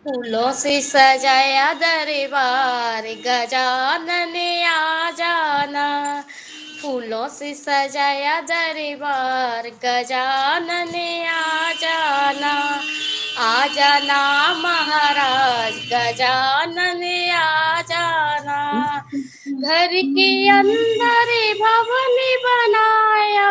फूलों से सजाया दरबार गजानन आ जाना। फूलों से सजाया दरबार गजानन आ जाना। आ जाना महाराज गजानन आ जाना। घर के अंदर भवन बनाया,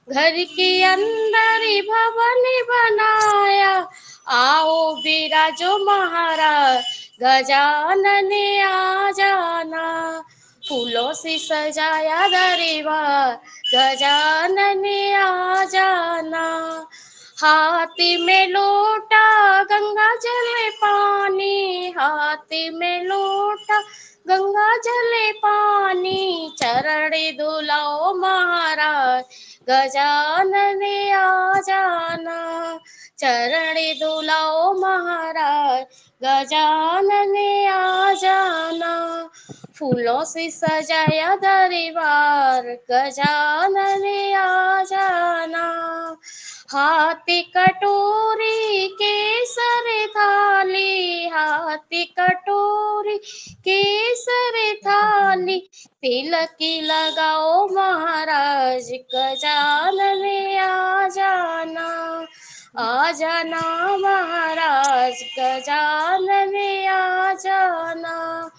घर के अंदर भवन बनाया। आओ बिराजो महाराज गजानन आ जाना। फूलों से सजाया दरबार गजानन आ जाना। हाथी में लोटा गंगा जल पानी, हाथी में लोटा गंगा जल पानी। चरण धुलाओ महाराज गजानन आ जाना। चरण धुलाओ महाराज गजानन आ जाना। फूलों से सजाया दरबार गजानन आ जाना। हाथी कटोरी केसर थाली, हाथी कटोरी केसर थाली। तिलकी लगाओ महाराज गजानन आ जाना। आ जाना महाराज गजानन आ जाना।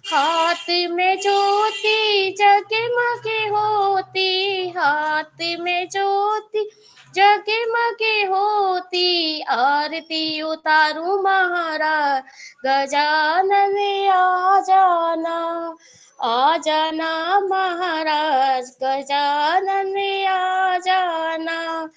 हाथ में ज्योति जगमगे होती, हाथ में ज्योति जगमगे होती। आरती उतारू महाराज गजानन आ जाना। आ जाना महाराज गजानन आ जाना।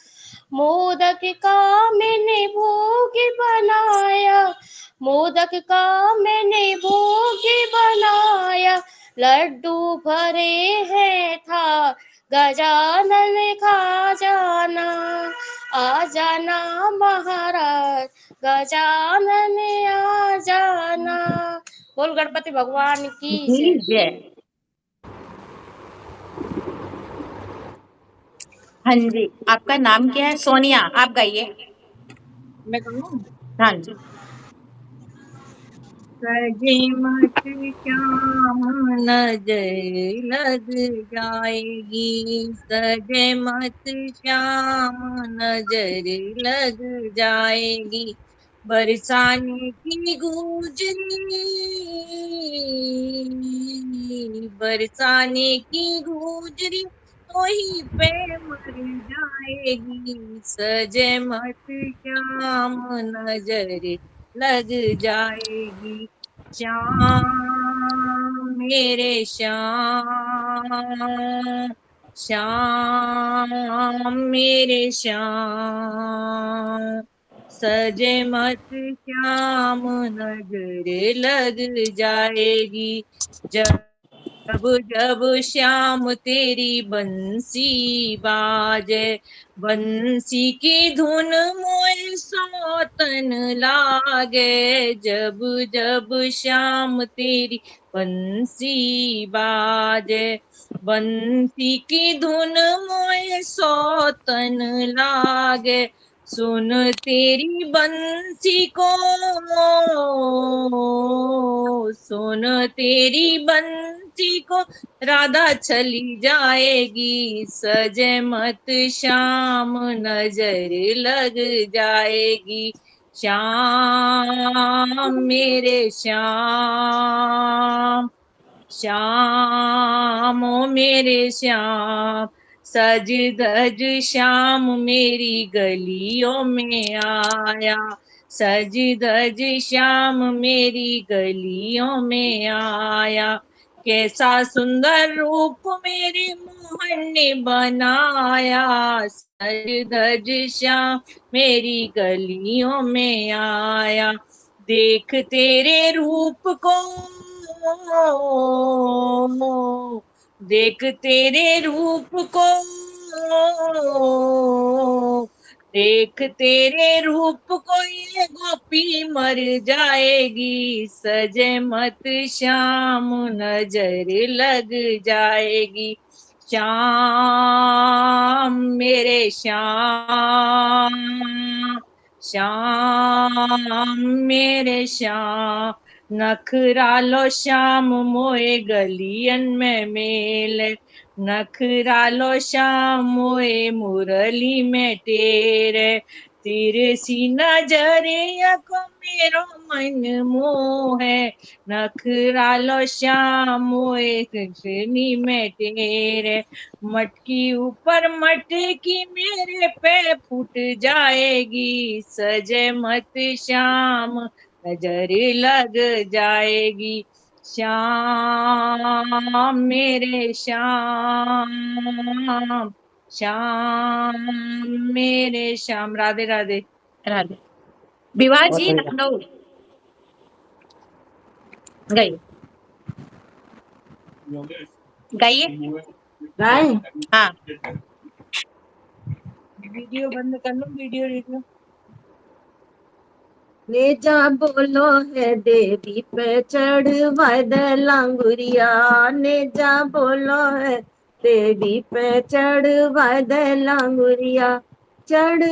मोदक का मैंने भोग बनाया, मोदक का मैंने भोग बनाया। लड्डू भरे हैं था गजानन खा जाना। आ जाना महाराज गजानन आ जाना। बोल गणपति भगवान की जय। जय। हाँ जी, आपका नाम क्या है? सोनिया, आप गाइए। मैं कहूँ हाँ जी। सजे मत श्याम नजर लग जाएगी, सजे मत श्याम नजर लग जाएगी। बरसाने की गुजरी, बरसाने की गुजरी वहीं पे मर जाएगी। सजे मत श्याम नजर लग जाएगी। श्याम मेरे श्याम, श्याम मेरे श्याम। सजे मत श्याम नजर लग जाएगी। जब जब श्याम तेरी बंसी बाजे, बंसी की धुन मोए सौतन लागे। जब जब श्याम तेरी बंसी बाजे, बंसी की धुन मोए सौतन लागे। सुन तेरी बंसी को, सुन तेरी बंसी को राधा चली जाएगी। सजे मत श्याम नजर लग जाएगी। श्याम मेरे श्याम, श्याम ओ मेरे श्याम। सज धज श्याम मेरी गलियों में आया, सज धज श्याम मेरी गलियों में आया। कैसा सुंदर रूप मेरे मोहन ने बनाया, सज धज श्याम मेरी गलियों में आया। देख तेरे रूप को, देख तेरे रूप को, देख तेरे रूप को ये गोपी मर जाएगी। सजे मत श्याम नजर लग जाएगी। श्याम मेरे श्याम, श्याम मेरे श्याम, नखरालो श्याम मोए गलियन में मेल, नखरालो श्याम मोए मुरली में टेर, तिरसी नजरिया को मेरो मन मोह, नखरालो श्याम मोए कृष्णी में टेर, मटकी ऊपर मटकी मेरे पे फूट जाएगी, सजे मत श्याम नजर लग जाएगी, श्याम मेरे श्याम, श्याम मेरे श्याम। राधे राधे। राधे। विवाह जी लखनऊ गई गाइए। गाय हाँ वीडियो बंद कर लो, वीडियो देख लो। ले जा बोलो है देवी पे चढ़ लांगुरिया, ने जा बोलो है देवी पे चढ़ लांगुरिया, चढ़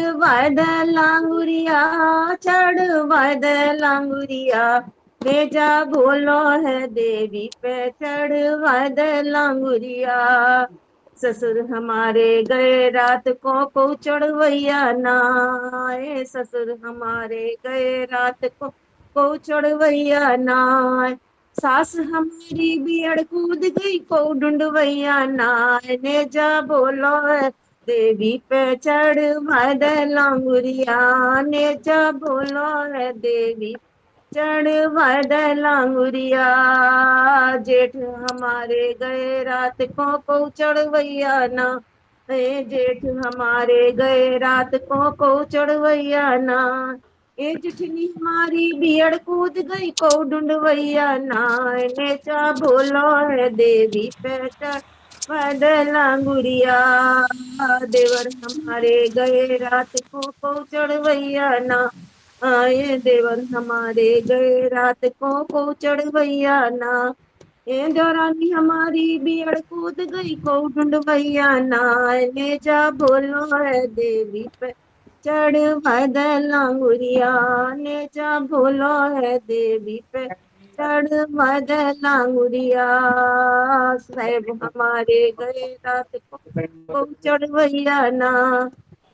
लांगुरिया, चढ़ लांगुरिया, ले जा बोलो है देवी पे चढ़ लांगुरिया, ससुर हमारे गए रात को चढ़वैया नाय, ससुर हमारे गए रात को चढ़वैया नाय, सास हमारी बियड़ कूद गई को ढूंढवैया नाय, ने जा बोलो है देवी पे चढ़ लांगुरिया, ने जा बोलो है देवी चढ़ लांगुरिया, जेठ हमारे गए रात को चढ़वैया ना, जेठ हमारे गए रात को चढ़वैया ना, ए जेठनी हमारी बियड़ कूद गई को ढूंढवैया ना, नेचा बोलो है देवी पे चढ़ लांगुरिया, देवर हमारे गए रात को चढ़वैया ना, आए देवर हमारे गए रात को चढ़वैया ना, ए दौरानी हमारी बियड़ कूद गई को ढूंढवैया ना, ने जा बोलो है देवी पे चढ़ लांगुरिया, ने जा बोलो है देवी पे चढ़ लांगुरिया, साहेब हमारे गए रात को चढ़वैया ना,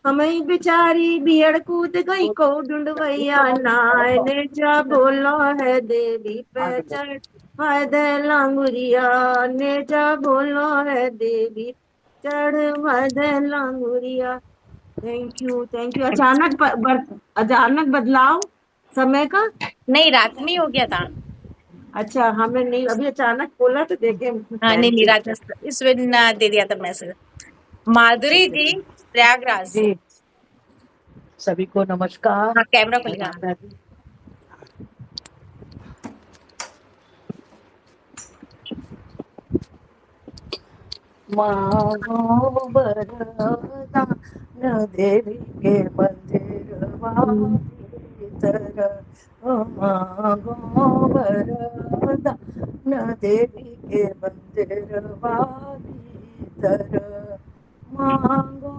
हमें बेचारी बियड़ कूद गई को ढूंढवैया नाय, ने जा बोलो है देवी पे चढ़ लांगुरिया, ने जा बोलो है देवी चढ़ लांगुरिया। थैंक यू अचानक बदलाव समय का। नहीं, रात में ही हो गया था। अच्छा, हमें नहीं अभी अचानक बोला तो देखे हाँ नहीं नहीं, रात ठीक है। इस दिन दे दिया था मैसेज। माधुरी जी प्रयागराज। जी सभी को नमस्कार। हाँ कैमरा खुलेगा। राधा जी। मांगो वरदान देवी के मंदिर भीतर, मांगो वरदान देवी के मंदिर भीतर, मांगो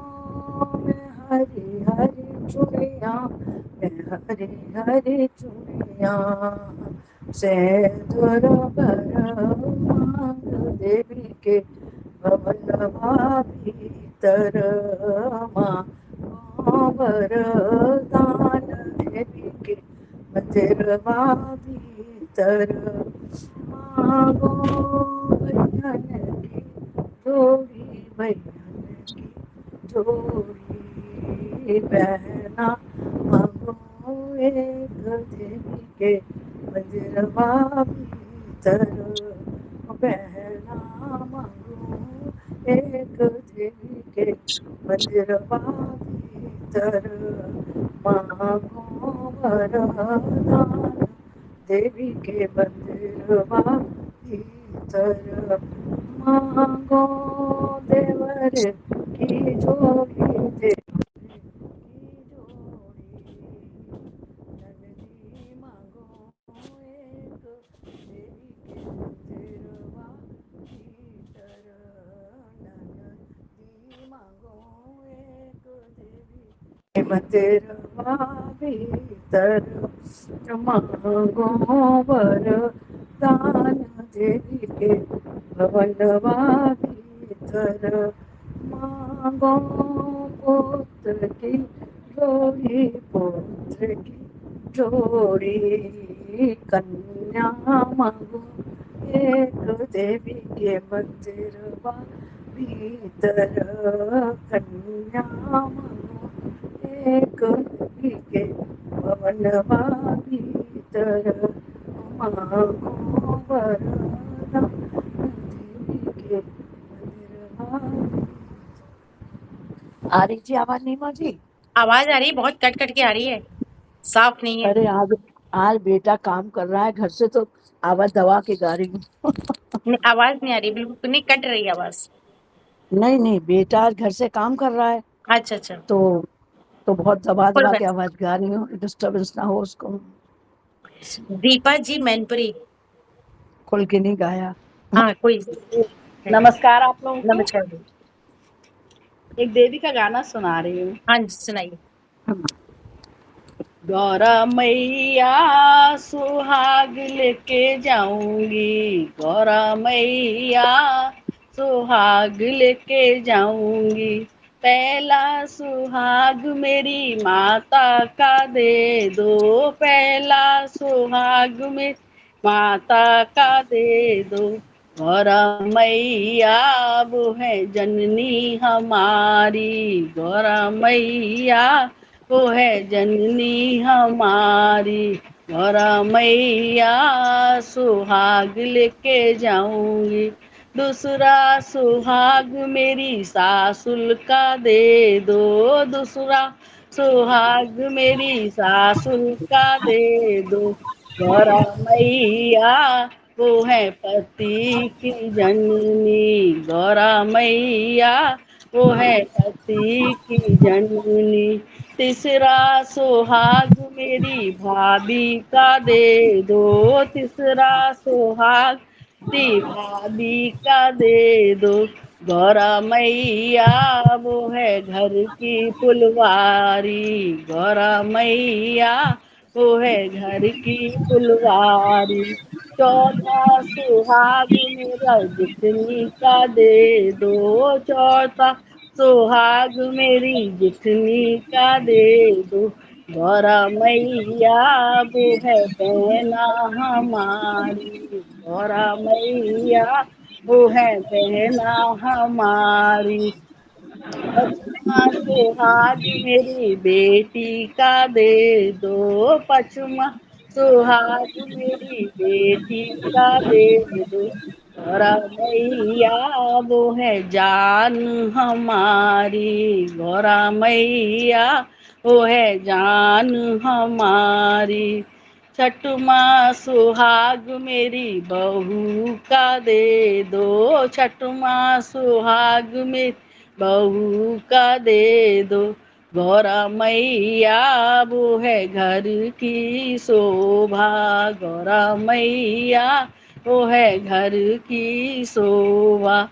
मैं हरी हरी चूड़िया, मैं हरी हरी चूड़िया, सिंदूर भर मांग देवी के भवन भीतर, माँ वरदान देवी के मंदिर भीतर, मांगो बहन की जोड़ी, बहन की जोड़ी, बहना मांगो एक देवी के मंदिर भीतर, बहना मांगो एक देवी के मंदिर भीतर, मांगो वरदान देवी के मंदिर भीतर, मांगो देवर की जोड़ी, देवर की जोड़ी, नंदी मांगो एक देवी के मंदिर भीतर, नंदी मांगो एक देवी के मंदिर भीतर मांगो वरदान देवी के भवनवा भीतर मांगो पुत्र की जोड़ी, पुत्र की जोड़ी कन्या मांगो एक देवी के मंदिरवा भीतर कन्या मांगो एक देवी के भवनवा भीतर मांगो वरदान देवी के मंदिरवा। आ रही जी आवाज नीमा जी? आवाज आ रही है, बहुत कट कट के आ रही है, साफ नहीं है। अरे आज बेटा काम कर रहा है घर से, तो आवाज दबा के गा रही हूँ। आवाज नहीं आ रही, बिल्कुल नहीं, कट रही है आवाज। नहीं बेटा आज घर से काम कर रहा है, अच्छा अच्छा, तो बहुत दबा फुल दबा के कर। आवाज गा रही हूँ, डिस्टर्बेंस ना हो उसको। दीपा जी मैनपुरी। खुल के नहीं गाया। हाँ कोई। नमस्कार आप लोगों को। नमस्कार जी। एक देवी का गाना सुना रही हूँ। हाँ जी सुनाइए। गौरा मैया सुहाग लेके जाऊंगी, गौरा मैया सुहाग लेके जाऊंगी, पहला सुहाग मेरी माता का दे दो, पहला सुहाग मेरी माता का दे दो। गौरा मैया वो है जननी हमारी, गौरा मैया वो है जननी हमारी, गौरा मैया सुहाग लेके जाऊंगी, दूसरा सुहाग मेरी सासुल का दे दो, दूसरा सुहाग मेरी सासुल का दे दो। गौरा मैया वो है पति की जननी, गौरा मैया वो है पति की जननी, तीसरा सुहाग मेरी भाभी का दे दो, तीसरा सुहाग ती भाभी का दे दो। गौरा मैया वो है घर की फुलवारी, गौरा मैया वो है घर की फुलवारी, चौथा सुहाग मेरा जितनी का दे दो, चौथा सुहाग मेरी जितनी का दे दो। गौरा मैया वो है बहना हमारी, गौरा मैया वो है बहना हमारी, पचमा सुहाग मेरी बेटी का दे दो, पचमा सुहाग मेरी बेटी का दे दो। गौरा मैया वो है जान हमारी, गौरा मैया वो है जान हमारी, छठमा सुहाग मेरी बहू का दे दो, छठमा सुहाग मेरी बहू का दे दो। गौरा मैया वो है घर की शोभा, गौरा मैया वो है घर की शोभा,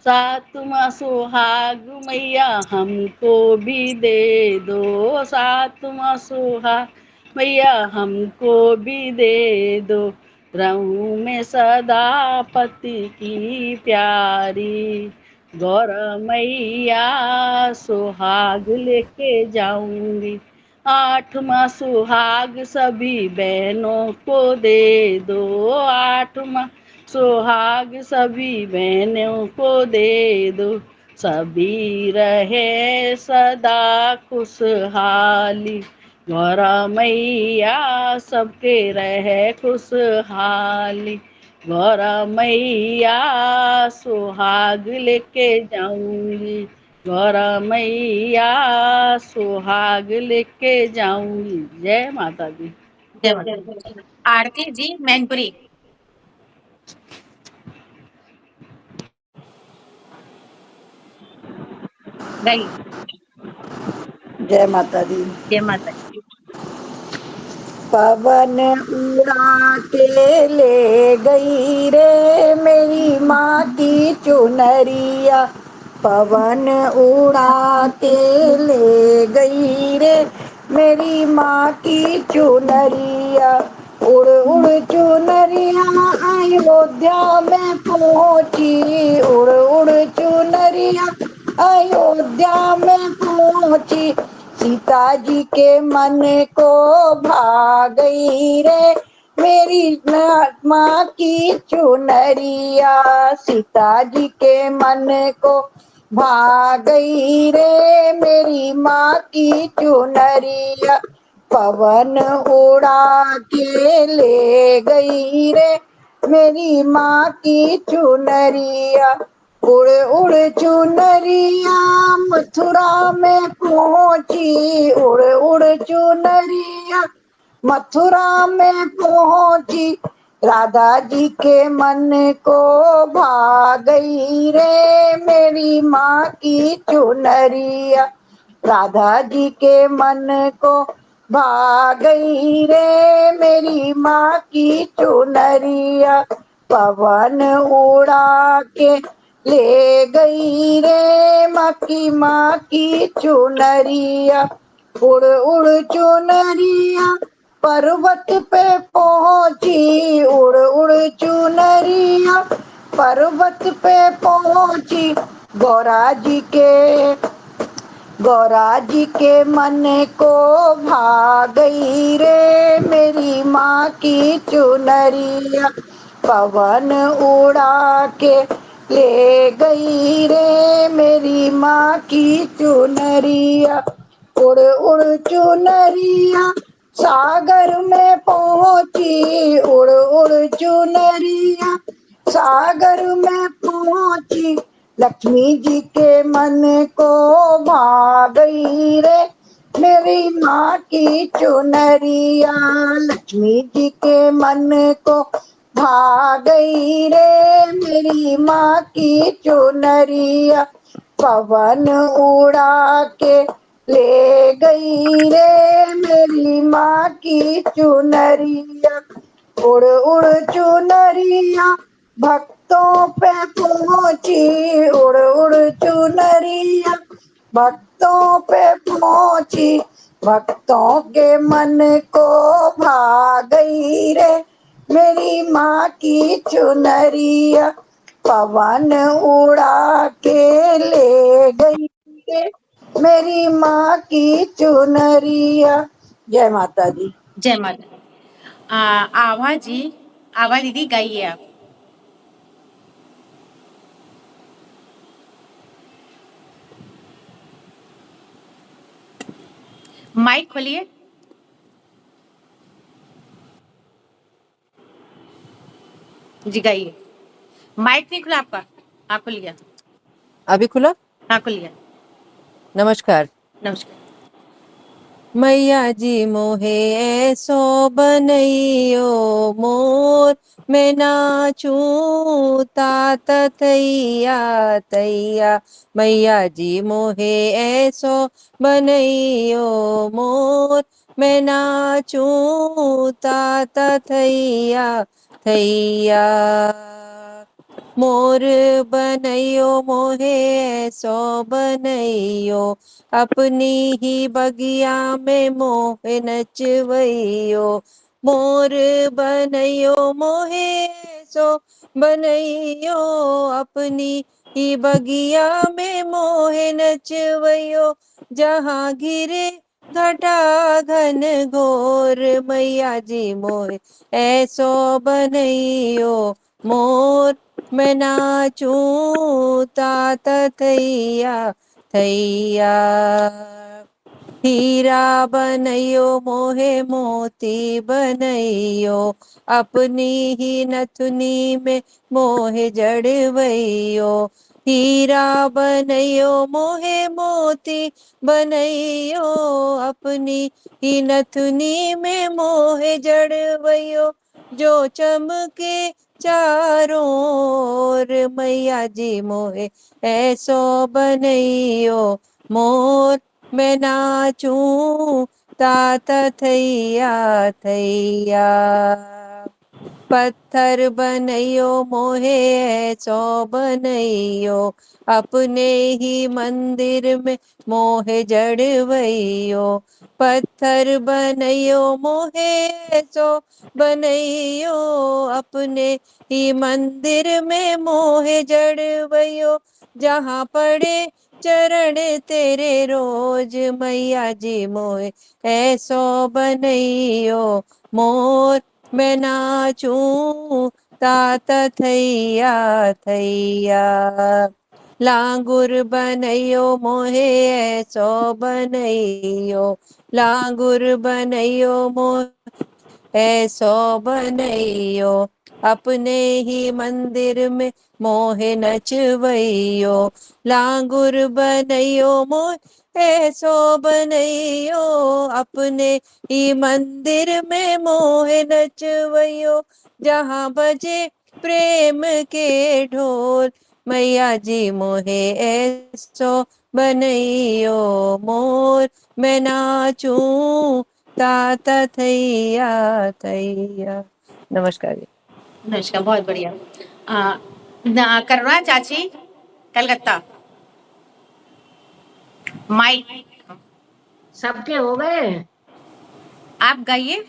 सातवां सुहाग मैया हमको भी दे दो, सातवां सुहाग मैया हमको भी दे दो, रहूं मैं सदा पति की प्यारी, गौरा मैया सुहाग लेके जाऊंगी, आठवां सुहाग सभी बहनों को दे दो, आठवां सुहाग सभी बहनों को दे दो, सभी रहे सदा खुशहाली, गौरा मैया सबके रहे खुशहाली, गौरा मैया सुहाग लेके जाऊंगी, गौरा मैया सुहाग लेके जाऊंगी। जय माता दी। जय माता। आरती जी मैनपुरी। गाइए। जय माता दी। जय माता दी। पवन उड़ा के ले गई रे मेरी माँ की चुनरिया, पवन उड़ा के ले गई रे मेरी माँ की चुनरिया। उड़ उड़ चुनरिया अयोध्या में पहुँची, उड़ उड़ चुनरिया अयोध्या में पहुँची। सीता जी के मन को भा गई रे मेरी माँ की चुनरिया। सीता जी के मन को भा गई रे मेरी माँ की चुनरिया। पवन उड़ा के ले गई रे मेरी माँ की चुनरिया। उड़ उड़ चुनरिया मथुरा में पहुँची, उड़ उड़ चुनरिया मथुरा में पहुँची। राधा जी के मन को भा गई रे मेरी माँ की चुनरिया। राधा जी के मन को भा गई रे मेरी माँ की चुनरिया। पवन उड़ा के ले गई रे माँ की चुनरिया। उड़ उड़ चुनरिया पर्वत पे पहुँची, उड़ उड़ चुनरिया पर्वत पे पहुँची। गौरा जी के मन को भा गई रे मेरी माँ की चुनरिया। पवन उड़ा के ले गई रे मेरी माँ की चुनरिया। उड़ उड़ चुनरिया सागर में पहुँची, उड़ उड़ चुनरिया सागर में पहुँची। लक्ष्मी जी के मन को भा गई रे मेरी माँ की चुनरिया। लक्ष्मी जी के मन को भा गई रे मेरी माँ की चुनरिया। पवन उड़ा के ले गई रे मेरी माँ की चुनरिया। उड़ उड़ चुनरिया भक्तों पे पहुँची, उड़ उड़ चुनरिया भक्तों पे पहुँची। भक्तों के मन को भा गई रे मेरी माँ की चुनरिया। पवन उड़ा के ले गई रे मेरी माँ की चुनरिया। जय माता दी। जय माता। आभा जी, आभा दीदी गाइए आप। माइक खोलिए। जी गाइए। माइक नहीं खुला आपका? हाँ खुल गया। अभी खुला? हाँ खुल गया। नमस्कार। नमस्कार। मैया जी मोहे ऐसो बनैयो मोर, मैं नाचूं तात थैया थैया। मैया जी मोहे ऐसो बनैयो मोर, मैं नाचूं तात थैया थैया। मोर बनैयो मोहे ऐसो बनैयो, अपनी ही बगिया में मोहे नचवैयो। मोर बनैयो मोहे ऐसो बनैयो, अपनी ही बगिया में मोहे नचवैयो। जहाँ गिरे घटा घन घोर, मैया जी मोहे ऐसो बनैयो मोर, मैं नाचूं तात थैया थैया। हीरा बनैयो मोहे मोती बनैयो, अपनी ही नथुनी में मोहे जड़वैयो। हीरा बनैयो मोहे मोती बनैयो, अपनी ही नथुनी में मोहे जड़वैयो। जो चमके चारों ओर, मैया जी मोहे ऐसो बनैयो मोर, मैं नाचूं तात थैया थैया। पत्थर बनैयो मोहे ऐसो बनैयो, अपने ही मंदिर में मोहे जड़वैयो। पत्थर बनैयो मोहे ऐसो बनैयो, अपने ही मंदिर में मोहे जड़वैयो। जहाँ पड़े चरण तेरे रोज, मैया जी मोहे ऐसो बनैयो। मोर मैं नाचूं तात थैया थैया, लांगुर बनैयो मोहे ऐसो बनैयो। लांगुर बनैयो मोहे ऐसो बनैयो, अपने ही मंदिर में मोहे नचवैयो। लांगुर बनैयो मोहे ऐसो बनैयो, अपने ही मंदिर में मोहे नचवैयो। जहाँ बजे प्रेम के ढोल, मैया जी मोहे ऐसो बनैयो। मोर मैं नाचूं तात थैया थैया। नमस्कार जी। अनुष्का, बहुत बढ़िया। करुणा चाची, कलकत्ता, माइक सबके हो गए। आप गाइए।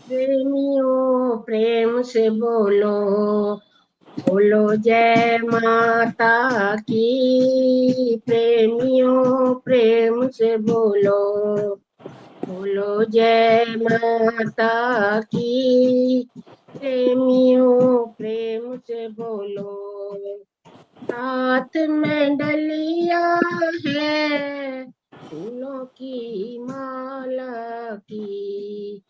प्रेमियों प्रेम से बोलो, बोलो जय माता की। प्रेमियों प्रेम से बोलो, बोलो जय माता की। प्रेमियों प्रेम से बोलो, हाथ में डलिया है फूलों की माला की।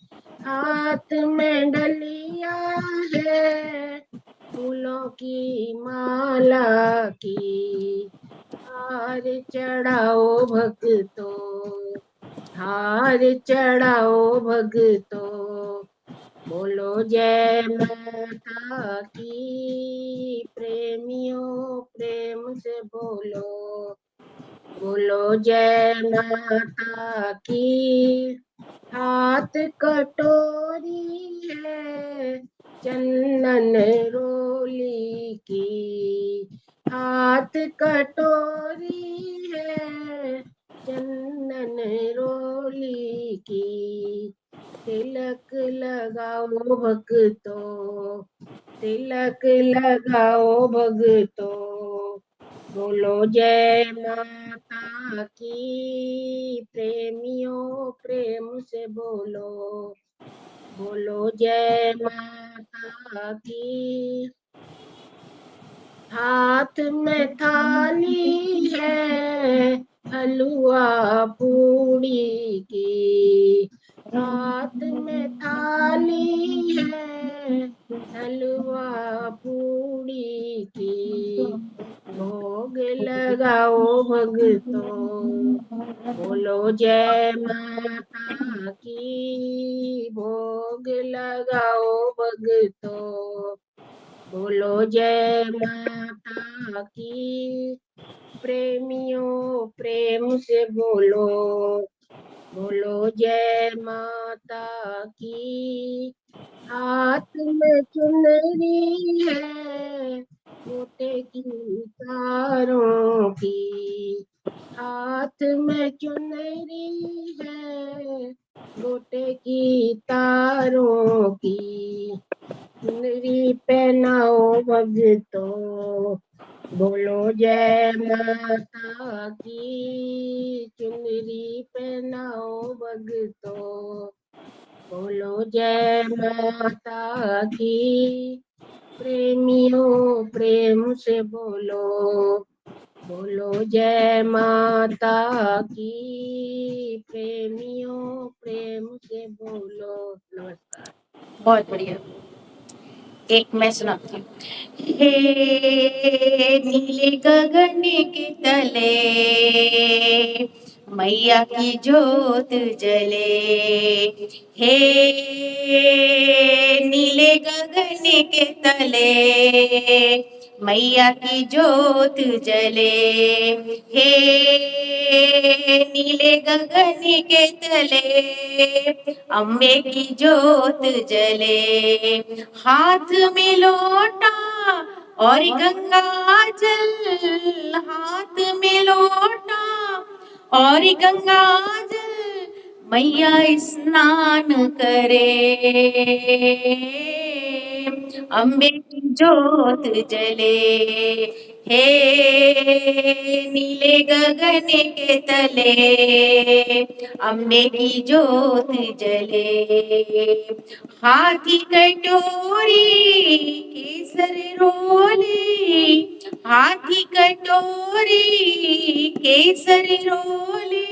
हाथ में डलिया है फूलों की माला की। हार चढ़ाओ भक्तों, हार चढ़ाओ भक्तों, बोलो जय माता की। प्रेमियों प्रेम से बोलो, बोलो जय माता की। हाथ कटोरी है चंदन रोली की। हाथ कटोरी है चंदन रोली की। तिलक लगाओ भक्तों, तिलक लगाओ भक्तों, बोलो जय माता की। प्रेमियों प्रेम से बोलो, बोलो जय माता की। हाथ में थाली है हलवा पूड़ी की। हाथ में थाली है हलवा पूड़ी की। भोग लगाओ भक्तों, बोलो जय माता की। भोग लगाओ भक्तों, बोलो जय माता की। प्रेमियों प्रेम से बोलो, बोलो जय माता की। हाथ में चुनरी है मोटे की तारों की। हाथ में चुनरी है गोटे की तारों की। चुनरी पहनाओ भक्तों, बोलो जय माता की। चुनरी पहनाओ भक्तों, बोलो जय माता की। प्रेमियों प्रेम से बोलो, बोलो जय माता की। प्रेमियों प्रेम से बोलो। नमस्कार। बहुत बढ़िया। एक मैं सुनाती हूँ। हे नीले गगन के तले, मैया की जोत जले। हे नीले गगन के तले, मैया की जोत जले। हे नीले गगन के तले अम्बे की जोत जले। हाथ में लोटा और गंगा जल, हाथ में लोटा और गंगा जल, मैया स्नान करे। अम्बे की जोत जले। हे नीले गगन के तले अम्बे की जोत जले। हाथी कटोरी केसर रोली, हाथी कटोरी केसर रोली,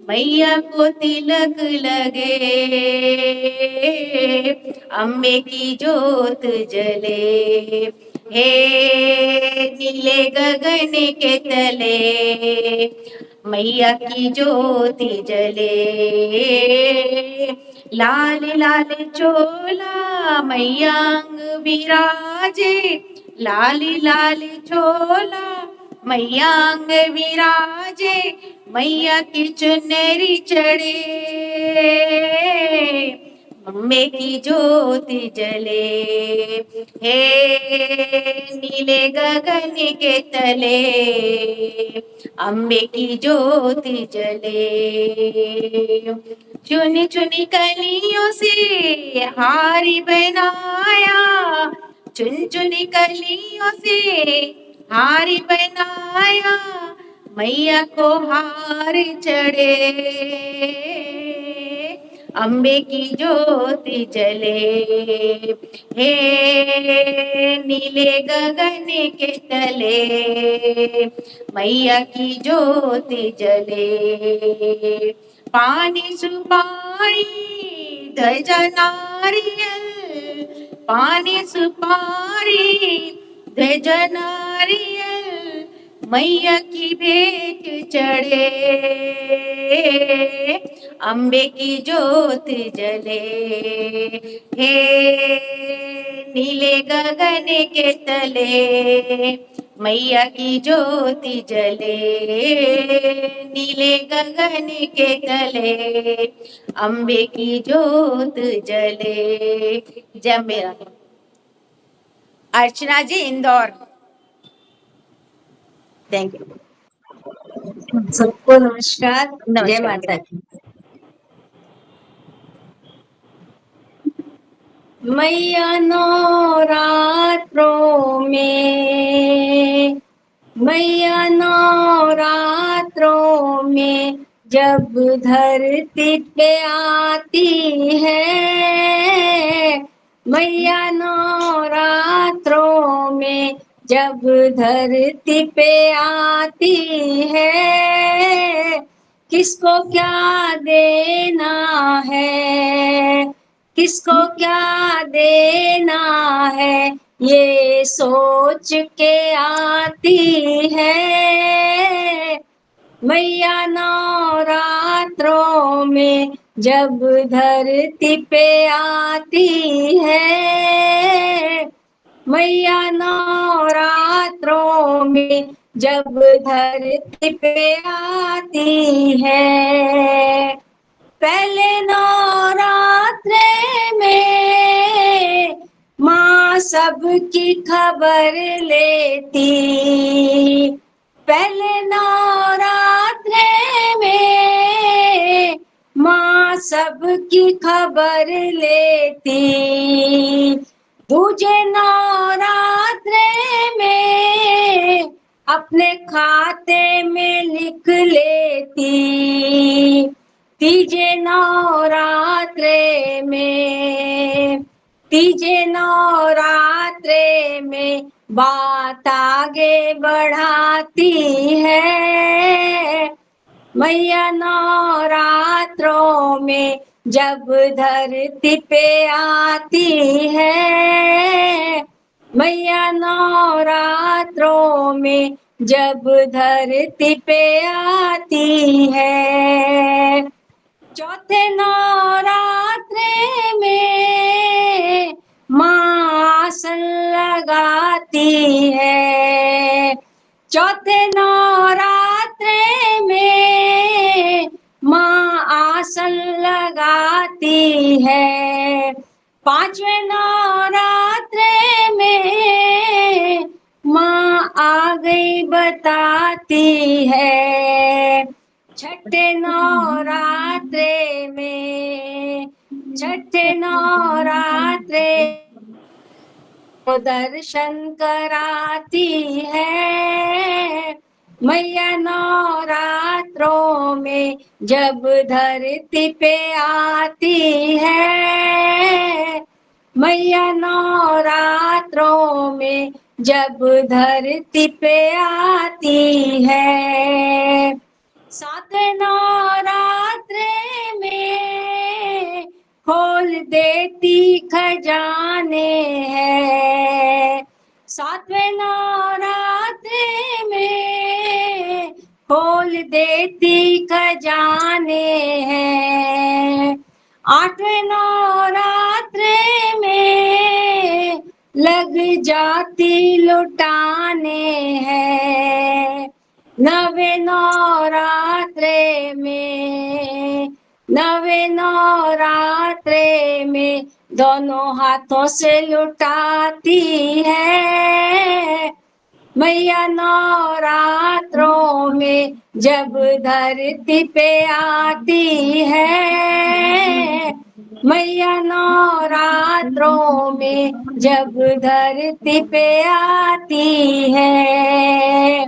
मैया को तिलक लगे। अम्बे की जोत जले। हे नीले गगन के तले मैया की ज्योति जले। लाल लाल चोला मैया अंग विराजे, लाल लाल चोला मैया अंग विराजे, मैया की चुनरी चढ़े। अम्बे की ज्योति जले। हे नीले गगन के तले अम्बे की ज्योति जले। चुनी चुनी कलियों से हारी बनाया, चुन चुनी कलियों से हारी बनाया, मैया को हार चढ़े। अम्बे की ज्योति जले। हे नीले गगन के तले मैया की ज्योति जले। पानी सुपारी ध्वजा नारियल, पानी सुपारी ध्वजा नारियल, मैया की भेंट चढ़े। अम्बे की जोत जले। हे नीले गगन के तले मैया की ज्योति जले। नीले गगन के तले अम्बे की जोत जले। जय मेरा। अर्चना जी, इंदौर। Thank you. सबको नमस्कार। जय नमस्कार। माता की। मैया नवरात्रों में, मैया नवरात्रों में जब धरती पे आती है, मैया नवरात्रों में जब धरती पे आती है, किसको क्या देना है, किसको क्या देना है, ये सोच के आती है। मैया नवरात्रों में जब धरती पे आती है, मैया नवरात्रों में जब धरती पे आती है। पहले नवरात्रे में माँ सबकी खबर लेती, पहले नवरात्रे में माँ सबकी खबर लेती, दूजे नवरात्रे में अपने खाते में लिख लेती, तीजे नवरात्रे में, तीजे नवरात्रे में बात आगे बढ़ाती है। मैया नवरात्रों में जब धरती पे आती है, मैया नवरात्रों में जब धरती पे आती है। चौथे नवरात्रे में माँ आसन लगाती है। चौथे नवरात्रे में माँ आसन लगाती है। पांचवें नवरात्रे में माँ आ गई बताती है। छठे नवरात्रे में दर्शन कराती है। मैया नवरात्रों में जब धरती पे आती है। मैया नवरात्रों में जब धरती पे आती है। सातवें नवरात्रे में खोल देती खजाने हैं। सातवें नवरात्रे में खोल देती खजाने हैं। आठवें नवरात्रे में लग जाती लुटाने हैं। नवे नवरात्रे में दोनों हाथों से लुटाती है। मैया नवरात्रों में जब धरती पे आती है। मैया नवरात्रों में जब धरती पे आती है।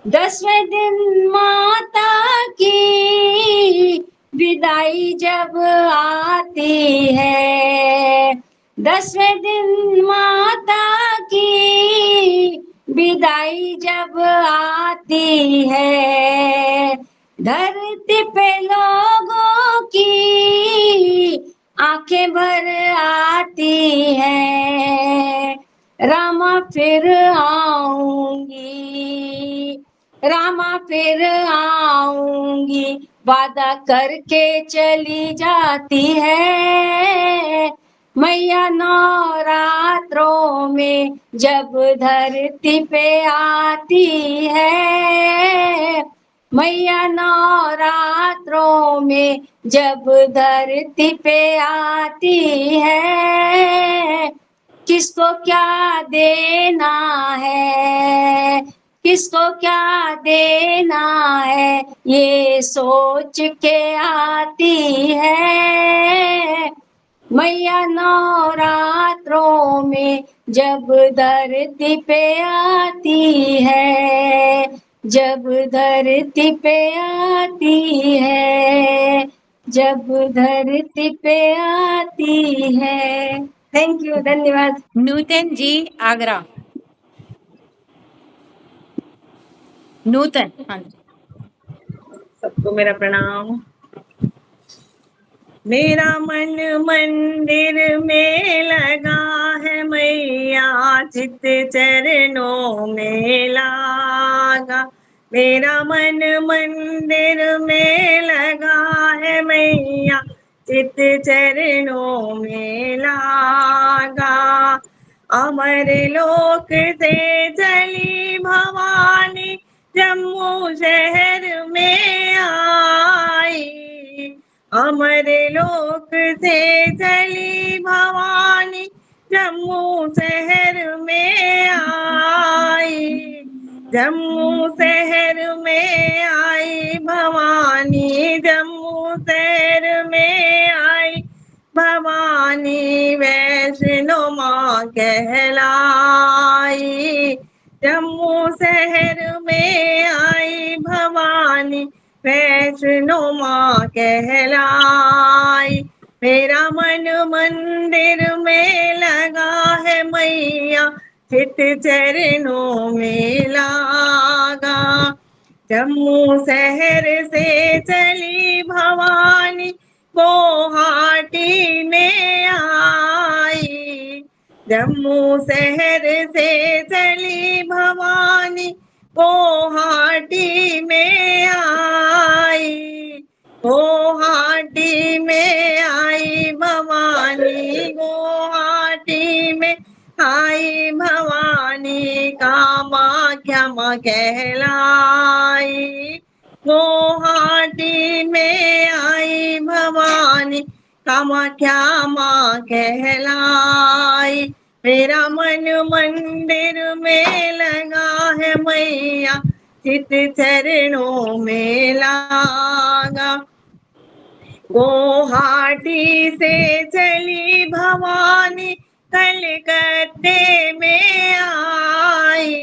10वें दिन माता की विदाई जब आती है। 10वें दिन माता की विदाई जब आती है। धरती पे लोगों की आंखें भर आती है। रामा फिर आऊंगी, रामा फिर आऊंगी, वादा करके चली जाती है। मैया नवरात्रों में जब धरती पे आती है। मैया नवरात्रों में जब धरती पे आती है। किसको क्या देना है, किसको क्या देना है, ये सोच के आती है। मैया नवरात्रों में जब धरती पे आती है। जब धरती पे आती है। जब धरती पे आती है। थैंक यू, धन्यवाद। नूतन जी आगरा। नूतन, हाँ जी। सबको मेरा प्रणाम। मेरा मन मंदिर में लगा है मैया, चित चरणों में लागा। मेरा मन मंदिर में लगा है मैया, चित चरणों में लागा। अमर लोक से चली भवानी, जम्मू शहर में आई। अमर लोक से चली भवानी, जम्मू शहर में आई। जम्मू शहर में आई भवानी, जम्मू शहर में आई भवानी, वैष्णो माँ कहलाई। जम्मू शहर में आई भवानी, वैष्णो माँ कहलाई। मेरा मन मंदिर में लगा है मैया, चित चरणों में लागा। जम्मू शहर से चली भवानी, गुवाहाटी में आई। जम्मू शहर से चली भवानी, गुवाहाटी में आई। गुवाहाटी में आई भवानी, गुवाहाटी में आई भवानी, कहलाई। गुवाहाटी में आई भवानी कामाख्या माँ कहलाई। मेरा मन मंदिर में लगा है मैया चित चरणों में लागा। गुवाहाटी से चली भवानी कलकत्ते में आई।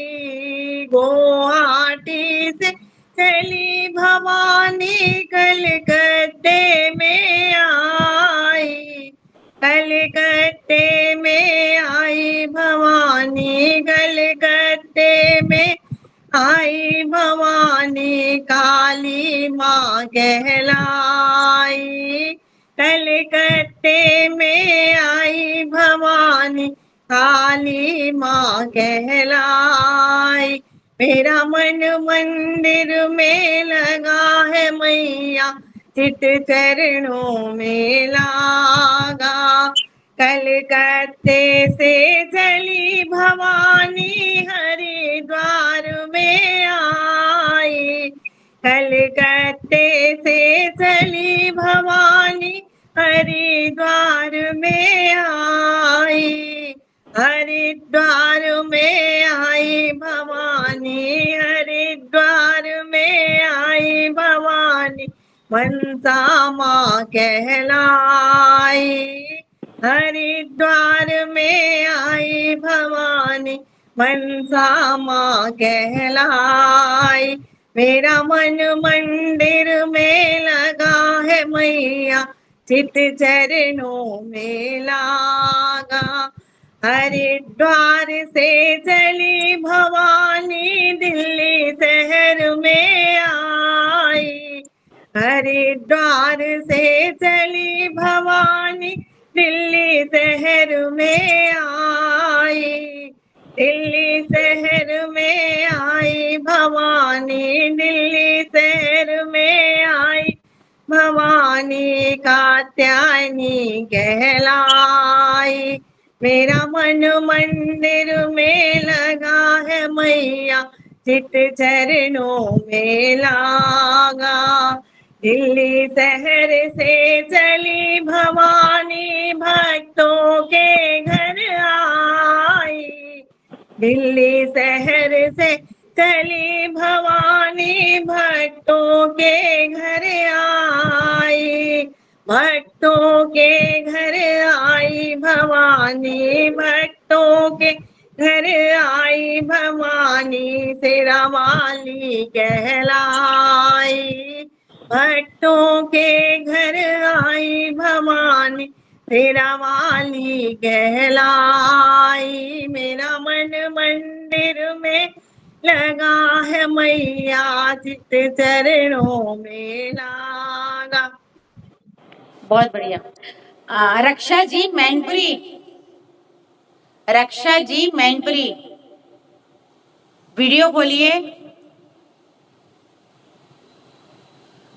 गुवाहाटी से चली भवानी कलकत्ते में आई। कलकत्ते में आई भवानी कलकत्ते में आई भवानी काली माँ कहलाई। कलकत्ते में आई भवानी काली माँ कहलाई। मेरा मन मंदिर में लगा है मैया चित चरणों में लागा। कलकत्ते से चली भवानी हरिद्वार में आई। कलकत्ते से चली भवानी हरिद्वार में आई। हरिद्वार में आई भवानी हरिद्वार में आई भवानी मनसा माँ कहलाई। हरिद्वार में आई भवानी मनसा माँ कहलाई। मेरा मन मंदिर में लगा है मैया चित चरणों में लागा। हरिद्वार से चली भवानी दिल्ली शहर में आई। हरिद्वार से चली भवानी दिल्ली शहर में आई। दिल्ली शहर में आई भवानी दिल्ली शहर में आई भवानी कात्यायनी कहलाई। मेरा मन मंदिर में लगा है मैया चित चरणों में लागा। दिल्ली शहर से चली भवानी भक्तों के घर आई। दिल्ली शहर से चली भवानी भक्तों के घर आई। भक्तों के घर आई भवानी भक्तों के घर आई भवानी तेरा वाली कहलाई। भक्तों के घर आई भवानी तेरा वाली कहलाई। मेरा मन मंदिर में लगा है मैया चित चरणों में लागा। बहुत बढ़िया। रक्षा जी मैनपुरी, रक्षा जी मैनपुरी, वीडियो खोलिए।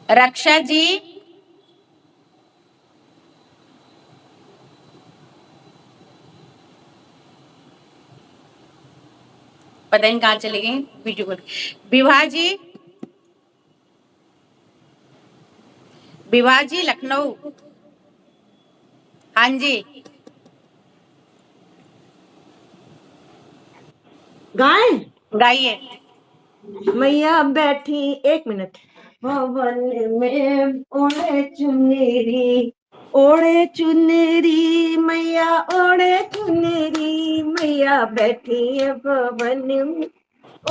रक्षा जी, पता नहीं कहाँ चले गए वीडियो खोल। विभा जी, विभा जी लखनऊ, हाँ जी गाय गाइए। मैया बैठी, एक मिनट। भवन में ओढ़े चुनरी, ओढ़े चुनरी मैया, ओढ़े चुनरी मैया बैठी है भवन में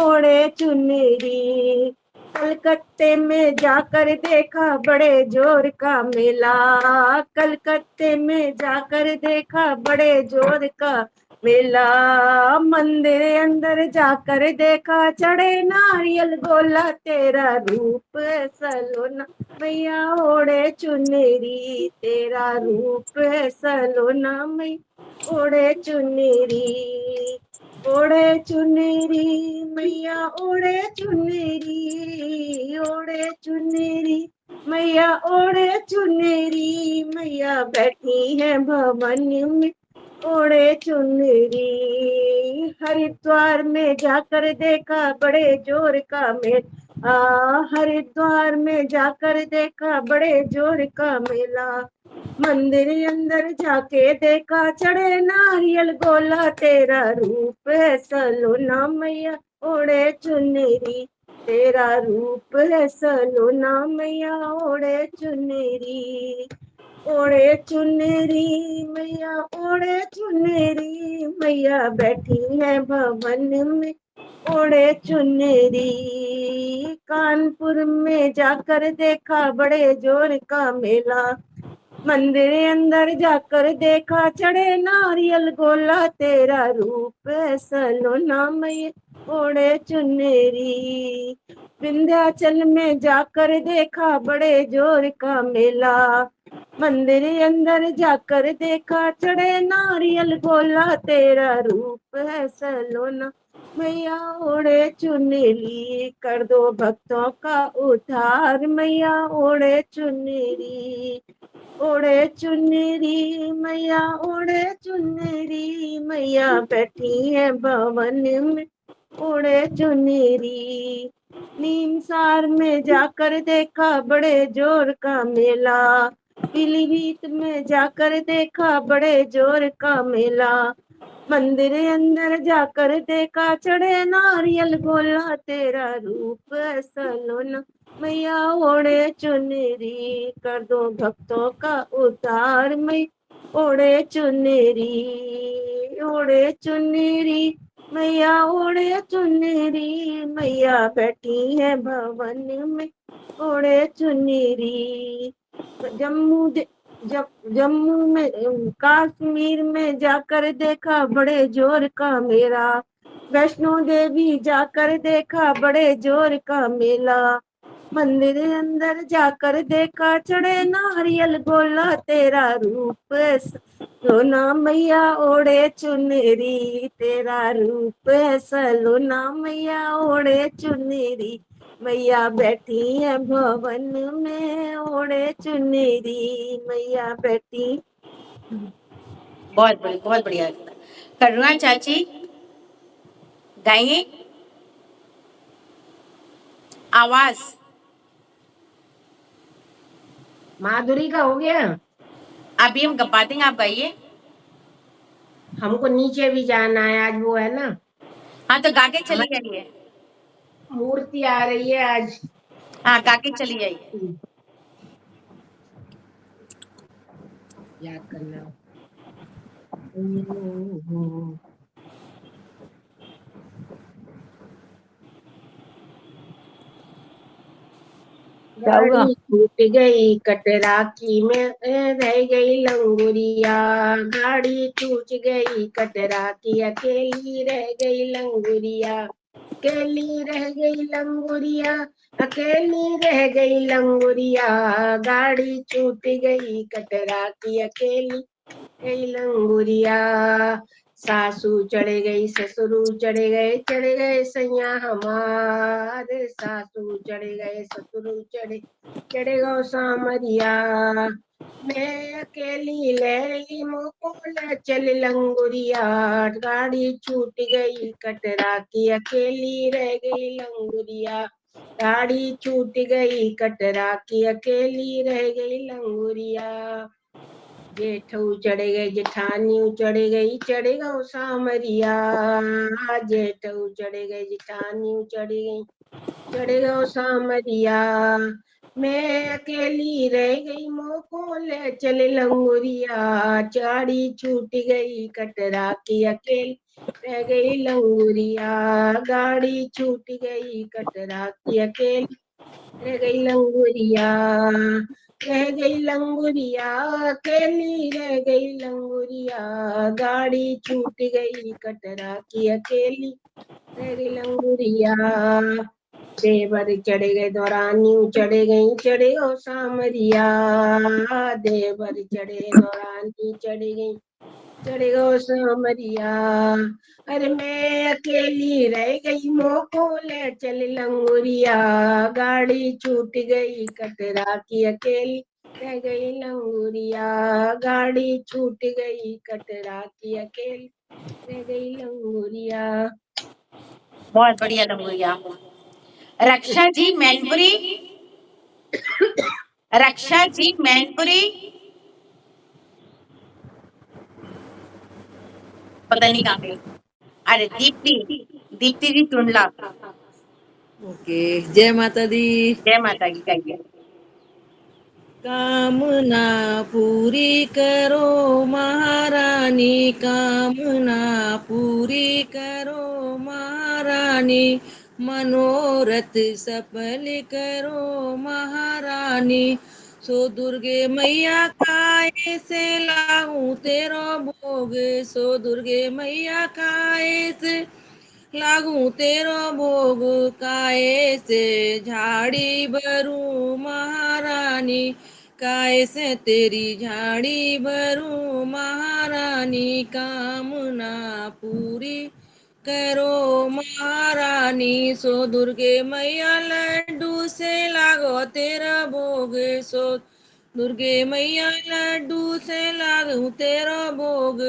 ओढ़े चुनरी। कलकत्ते में जाकर देखा बड़े जोर का मेला, कलकत्ते में जाकर देखा बड़े जोर का मेला। मंदिर अंदर जाकर देखा चढ़े नारियल गोला, तेरा रूप सलोना मैया ओढ़े चुनरी, तेरा रूप सलोना मैया ओढ़े चुनरी। ओढ़े चुनरी मैया, ओढ़े चुनरी, ओढ़े चुनरी मैया, ओढ़े चुनरी मैया बैठी है भवन में ओढ़े चुनरी। हरिद्वार में जाकर देखा बड़े जोर का मेला। हरिद्वार में जाकर देखा बड़े जोर का मेला। मंदिर अंदर जाके देखा चढ़े नारियल गोला। तेरा रूप है सलोना मैया ओढ़े चुनरी। तेरा रूप है सलोना मैया ओढ़े चुनरी। ओढ़े चुनरी मैया ओढ़े चुनरी। मैया बैठी है भवन में ओढ़े चुनरी। कानपुर में जाकर देखा बड़े जोर का मेला। मंदिर अंदर जाकर देखा चढ़े नारियल गोला। तेरा रूप है सलोना मैया ओढ़े चुनरी। विंध्याचल में जाकर देखा बड़े जोर का मेला। मंदिर अंदर जाकर देखा चढ़े नारियल गोला। तेरा रूप है सलोना मैया ओढ़े चुनरी। कर दो भक्तों का उद्धार मैया ओढ़े चुनरी। ओढ़े चुनरी मैया ओढ़े चुनरी। मैया बैठी है भवन में ओढ़े चुनरी। नीमसार में जाकर देखा बड़े जोर का मेला। पीलीभीत में जाकर देखा बड़े जोर का मेला। मंदिर अंदर जाकर देखा चढ़े नारियल गोला। तेरा रूप है सलोना मैया ओढ़े चुनरी। कर दो भक्तों का उद्धार मैया ओढ़े चुनरी। ओढ़े चुनरी मैया ओढ़े चुनरी। मैया बैठी है भवन में ओढ़े चुनरी। जम्मू में कश्मीर में जाकर देखा बड़े जोर का मेला। वैष्णो देवी जाकर देखा बड़े जोर का मेला। मंदिर अंदर जाकर देखा चढ़े नारियल गोला। तेरा रूप सलोना मैया ओढ़े चुनरी। तेरा रूप है सलोना मैया ओढ़े चुनरी। मैया बैठी है भवन में ओढ़े चुनरी। मैया बैठी। बहुत बढ़िया। करुणा चाची गाइए आवाज। माधुरी का हो गया। अभी हम गप्पा देंगे, आप गाइए। हमको नीचे भी जाना है, आज वो है ना। हाँ तो गा के चली जाइए। मूर्ति आ रही है आज। हाँ गा के चली जाइए। याद करना। क्या हुआ? गाड़ी छूट गई कटरा की में रह गई लंगुरिया। गाड़ी छूट गई कटरा की अकेली रह गई लंगुरिया। अकेली रह गई लंगुरिया। अकेली रह गई लंगुरिया। गाड़ी छूट गई कटरा की अकेली गई लंगुरिया। सासू चढ़े गई ससुरु चढ़े गए सैया हमारे। सासू चढ़े गए ससुरु चढ़े गो सामरिया। मैं अकेली लहरी मोकोल चल लंगुरिया। गाड़ी छूट गई कटरा की अकेली रह गई लंगुरिया। गाड़ी छूट गई कटरा की अकेली रह गई लंगुरिया। जेठू चढ़े गए जेठानी चढ़े गो सामरिया। जेठू चढ़े गए जेठानी चढ़े गो सामरिया। मैं अकेली रह गई मोकोल चल लंगुरिया। गाड़ी छूट गई कटरा की अकेली रह गई लंगुरिया। गाड़ी छूट गई कटरा की अकेली रह गई लंगुरिया। रह गई लंगुरिया अकेली रह गई लंगुरिया। गाड़ी छूट गई कटरा की अकेली रह गई लंगुरिया। देवर चढ़े गए दौरानी चढ़े गो सामरिया। देवर चढ़े दौरानी चढ़े गो सामरिया। अरे मैं अकेली रह गई मोकोल चल लंगुरिया। गाड़ी छूट गई कटरा की अकेली रह गई लंगूरिया, गाड़ी छूट गई कटरा की अकेली, रह गई लंगूरिया। बहुत बढ़िया लंगूरिया। रक्षा जी मैनपुरी, रक्षा जी मैनपुरी, पता नहीं कहाँ गई। अरे दीप्ति, दीप्ति जी टुंडला। ओके, जय माता दी। जय माता की। गाइए। कामना पूरी करो महारानी, कामना पूरी करो महारानी, मनोरथ सफल करो महारानी। सो दुर्गे मैया काय से लाऊं तेरो भोग, सो दुर्गे मैया काय से लागू तेरो भोग, काय से झाड़ी भरू महारानी, काय से तेरी झाड़ी भरू महारानी, कामना पूरी करो महारानी। सो दुर्गे मैया लड्डू से लागो तेरा भोग, सो दुर्गे मैया लड्डू से लागू तेरा भोग,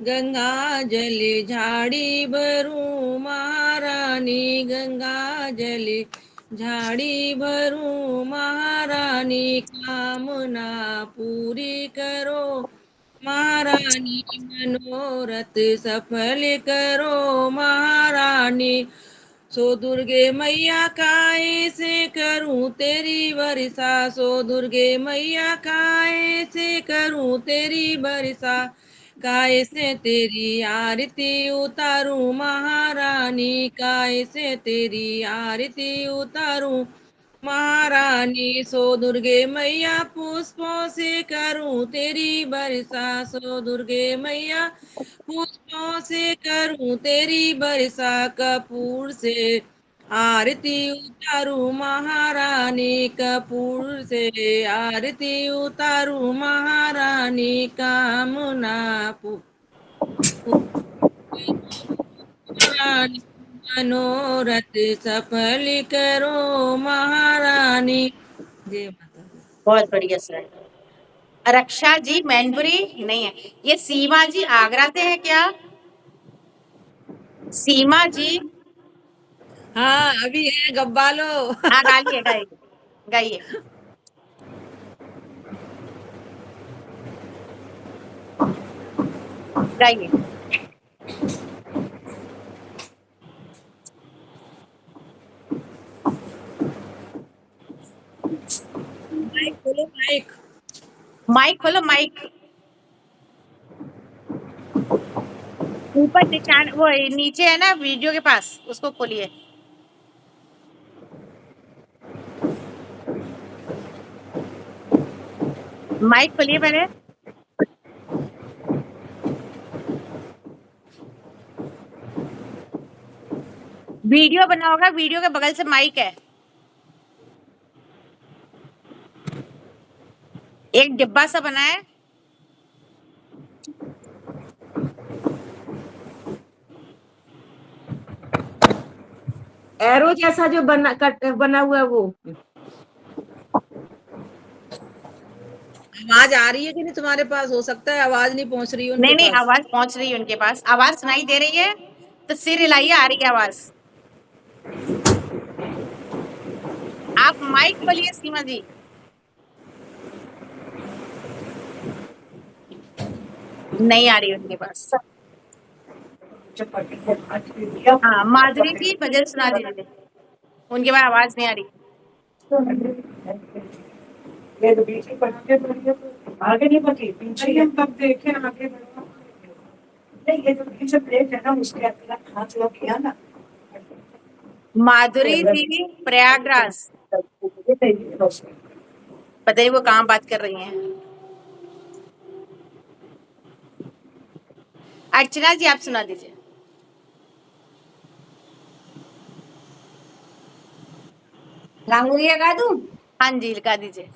गंगा जल झाड़ी भरू महारानी, गंगा जल झाड़ी भरू महारानी, कामना पूरी करो महारानी, मनोरथ सफल करो महारानी। सो दुर्गे मैया काय से करूं तेरी वर्षा, सो दुर्गे मैया काय से करूं तेरी वर्षा, काय से तेरी आरती उतारूं महारानी, काय से तेरी आरती उतारूं महारानी। सो दुर्गे मैया पुष्पों से करूं तेरी वर्षा, सो दुर्गे मैया पुष्पों से करूं तेरी वर्षा, कपूर से आरती उतारू महारानी, कपूर से आरती उतारू महारानी, कामना महारानी, मनोरथ सफल करो महारानी। जय माता दी। बहुत बढ़िया सर। रक्षा जी मैनपुरी नहीं है, ये सीमा जी आगरा से है क्या? सीमा जी। हाँ अभी है गब्बालो। हाँ गाइए गाइए गाइए। गाइए। माइक खोलो, माइक माइक खोलो, माइक ऊपर निशान वो नीचे है ना वीडियो के पास, उसको खोलिए। माइक खोलिए पहले। वीडियो बना होगा, वीडियो के बगल से माइक है, एक डिब्बा सा बना है। एरो जैसा जो बना हुआ है वो। आवाज आ रही है कि नहीं तुम्हारे पास? हो सकता है आवाज नहीं पहुंच रही है उनके नहीं पास। आवाज पहुंच रही है उनके पास, आवाज सुनाई दे रही है तो सिर हिलाइए, आ रही है आवाज। आप माइक खोलिए सीमा जी। नहीं आ रही है उनके पास। हाँ माधुरी जी भजन सुना दीजिए, उनके पास आवाज नहीं आ रही। ये तो बीच में आगे नहीं बढ़ी, पीछे हम तब देखे आगे बढ़ा। नहीं ये जो बीच में प्लेट है ना उसके अंदर हाथ लग गया ना। माधुरी जी प्रयागराज, पता नहीं वो कहाँ बात कर रही हैं। अर्चना जी आप सुना दीजिए। लांगुरिया गा दूं? हाँ जी गा दीजिए।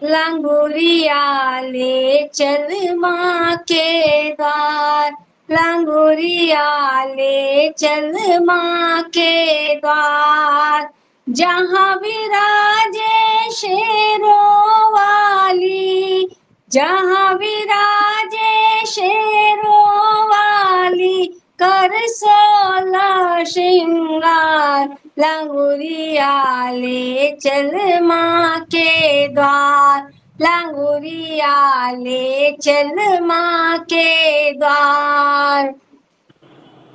लांगुरिया ले चल माँ के द्वार, लांगुरिया ले चल माँ के द्वार, जहाँ विराजे शेरों वाली, जहाँ विराजे शेरों वाली, कर 16 श्रृंगार, लंगुरिया ले चल माँ के द्वार, लंगुरिया ले चल माँ के द्वार।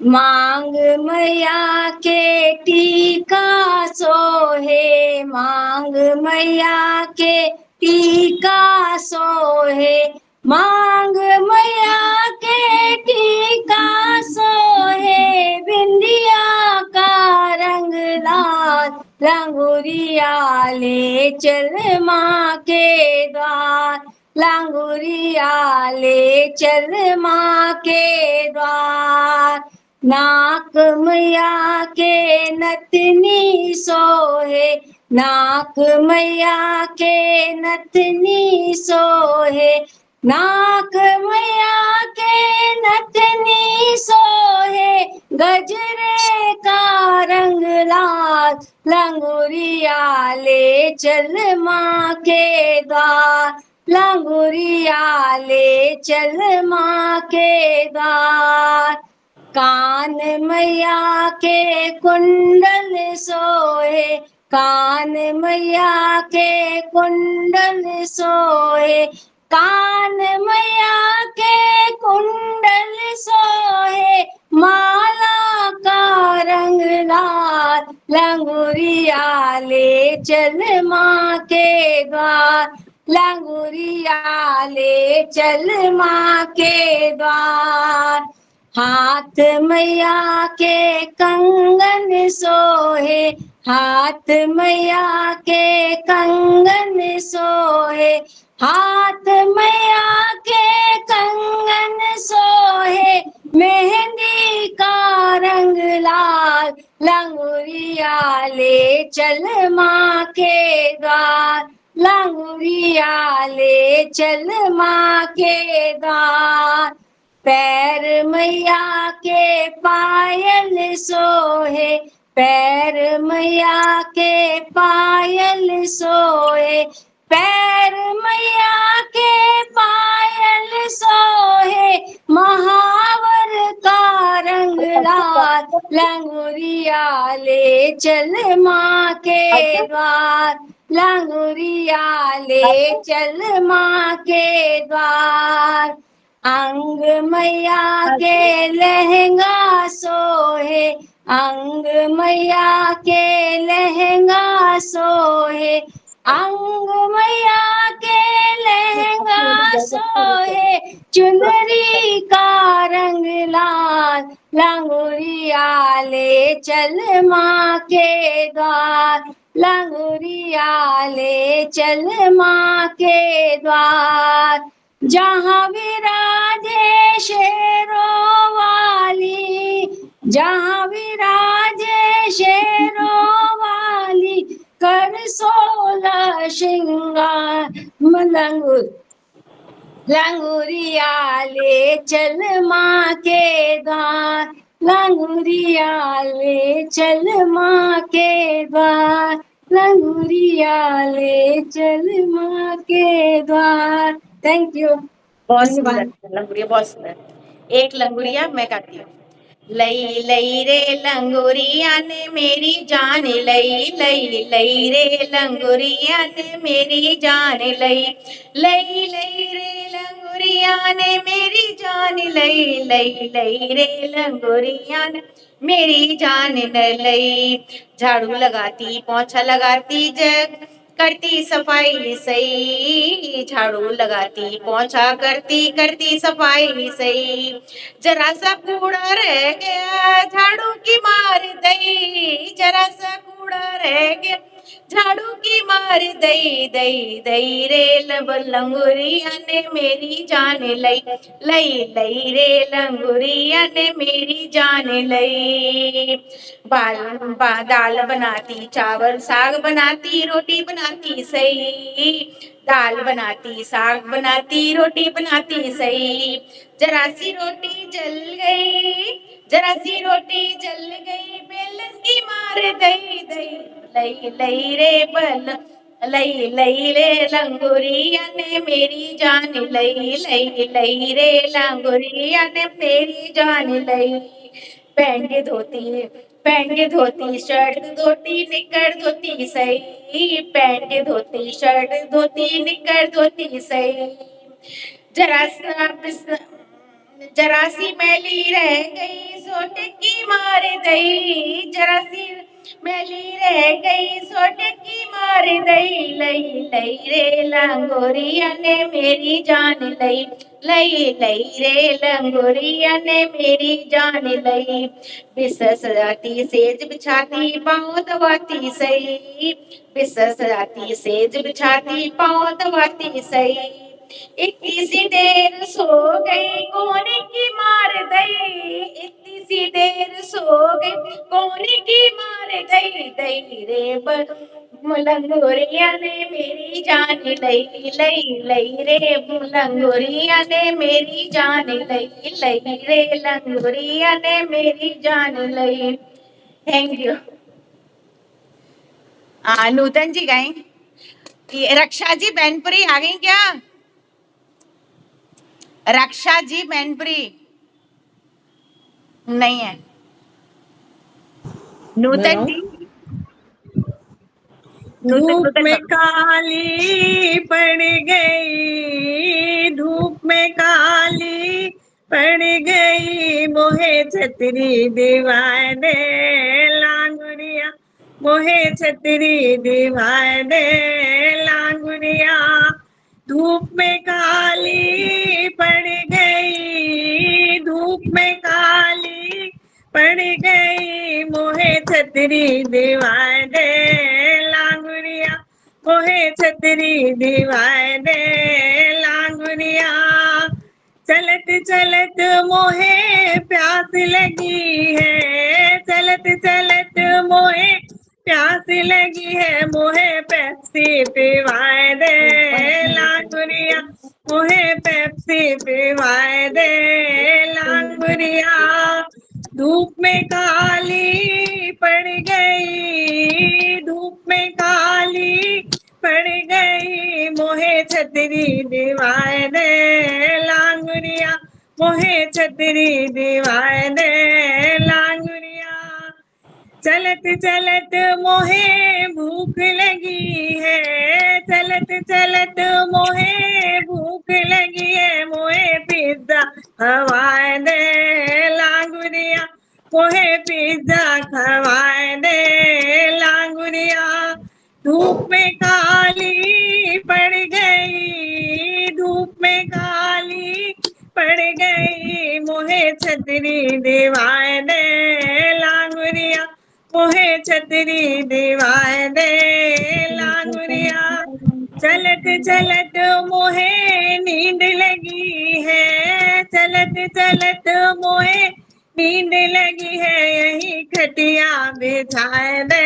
मांग मैया के टीका सोहे, मांग मैया के टीका सोहे, मांग मैया के टीका सोहे, बिंदिया का रंग लाल, लंगुरिया ले चल माँ के द्वार, लंगुरिया ले चल माँ के द्वार। नाक मैया के नथनी सोहे, नाक मैया के नथनी सोहे, नाक मैया के नथनी सोहे, गजरे का रंग लाल, लंगुरिया ले चल माँ के द्वार, लंगुरिया ले चल माँ के द्वार। कान मैया के कुंडल सोहे, कान मैया के कुंडल सोहे, कान मैया के कुंडल सोहे, माला का रंग लाल, लंगुरिया ले चल माँ के द्वार, लंगुरिया ले चल माँ के द्वार। हाथ मैया के कंगन सोहे, हाथ मैया के कंगन सोहे, हाथ मैया के कंगन सोहे, मेहंदी का रंग लाल, लंगुरिया ले चल माँ के द्वार, लंगुरिया ले चल माँ के द्वार। पैर मैया के पायल सोहे, पैर मैया के पायल सोहे, पैर मैया के पायल सोहे, महावर का रंग लाल, लंगुरिया ले चल माँ के द्वार, लंगुरिया ले चल माँ के द्वार। अंग मैया के लहंगा सोहे, अंग मैया के लहंगा सोहे, अंग मैया के लहंगा सोहे, चुनरी का रंग लाल, लंगुरिया ले चल माँ के द्वार, लंगुरिया ले चल माँ के द्वार। जहाँ विराजे शेरों वाली, जहाँ विराजे शेरों वाली, कर 16 श्रृंगार, लंगुरिया ले चल माँ के द्वार, लंगुरिया ले चल माँ के द्वार, लंगुरिया ले चल माँ के द्वार। Thank you. बहुत सुंदर लंगुरिया, बहुत सुंदर। एक लंगुरिया मैं गाती हूँ। लई लई रे लंगुरिया ने मेरी जान लई, लई लई रे लंगुरिया ने मेरी जान लई, लई लई रे लंगुरिया ने मेरी जान लई, लई लई रे लंगुरिया ने मेरी जान लई। झाड़ू लगाती पोछा लगाती जग करती सफाई सही, झाड़ू लगाती पोछा करती करती सफाई सही, जरा सा कूड़ा रह गया झाड़ू की मार दई, जरा सा कूड़ा रह गया झाड़ू की मार दई, दई दई रे लंगुरिया ने मेरी जान लई, लई लई रे लंगुरिया ने मेरी जान लई। दाल बनाती चावल साग बनाती रोटी बनाती सही, दाल बनाती साग बनाती रोटी बनाती सही, जरा सी रोटी जल गई, जरा सी रोटी जल गई, बेलन की मार दई दई, लई लई रे बल लई लई रे लंगोरिया ने मेरी जान लई लई लई रे लंगोरिया ने मेरी जान लई। पैंट धोती शर्ट धोती निकर धोती सही पैंट धोती शर्ट धोती निकर धोती सही। जरा सी मैली रह गई सोटे की मार दई जरा सी मैली रह गई सोटे की मार दई लई लई रे लंगोरिया ने मेरी जान लई लई लई रे लंगोरिया ने मेरी जान लई। बिस्तर सजाती सेज बिछाती पाँव दबाती सही बिस्तर सजाती सेज बिछाती पाँव दबाती सही। इतनी सी देर सो गई कोने की मार दई इतनी सी देर सो गई कोने की मार दई दई रे लंगोरिया ने मेरी जान लई लई लई रे लंगोरिया ने मेरी जान लई लई रे लंगोरिया ने मेरी जान लई। Thank you. नूतन जी गाएं। रक्षा जी बैनपुरी आ गई क्या? रक्षा जी मैनपुरी नहीं है। नूतन जी धूप में काली पड़ गई धूप में काली पड़ गई मोहे छतरी दीवाने लांगुरिया मोहे छतरी दीवाने लांगुरिया। धूप में काली पड़ गई धूप में काली पड़ गई मोहे छतरी दीवाने लांगुरिया मोहे छतरी दीवाने लांगुरिया। चलत चलत मोहे प्यास लगी है चलत चलत मोहे प्यास लगी है मोहे पेप्सी पिवाए दे लांगुरिया मोहे पेप्सी पिवाए दे लांगुरिया। धूप में काली पड़ गई धूप में काली पड़ गई मोहे छतरी दीवाए दे लांगुरिया मोहे छतरी दीवाए दे लांगुरिया। चलत चलत मोहे भूख लगी है चलत चलत मोहे भूख लगी है मोहे पिज्जा खवाए दे लांगुरिया मोहे पिज्जा खवाए दे लांगुरिया। धूप में काली पड़ गई धूप में काली पड़ गई मोहे छतरी दीवाए दे लांगुरिया मोहे छतरी दीवाए दे लांगुरिया। चलत चलत मोहे नींद लगी है चलत चलत मोहे नींद लगी है यही खटिया बिछाए दे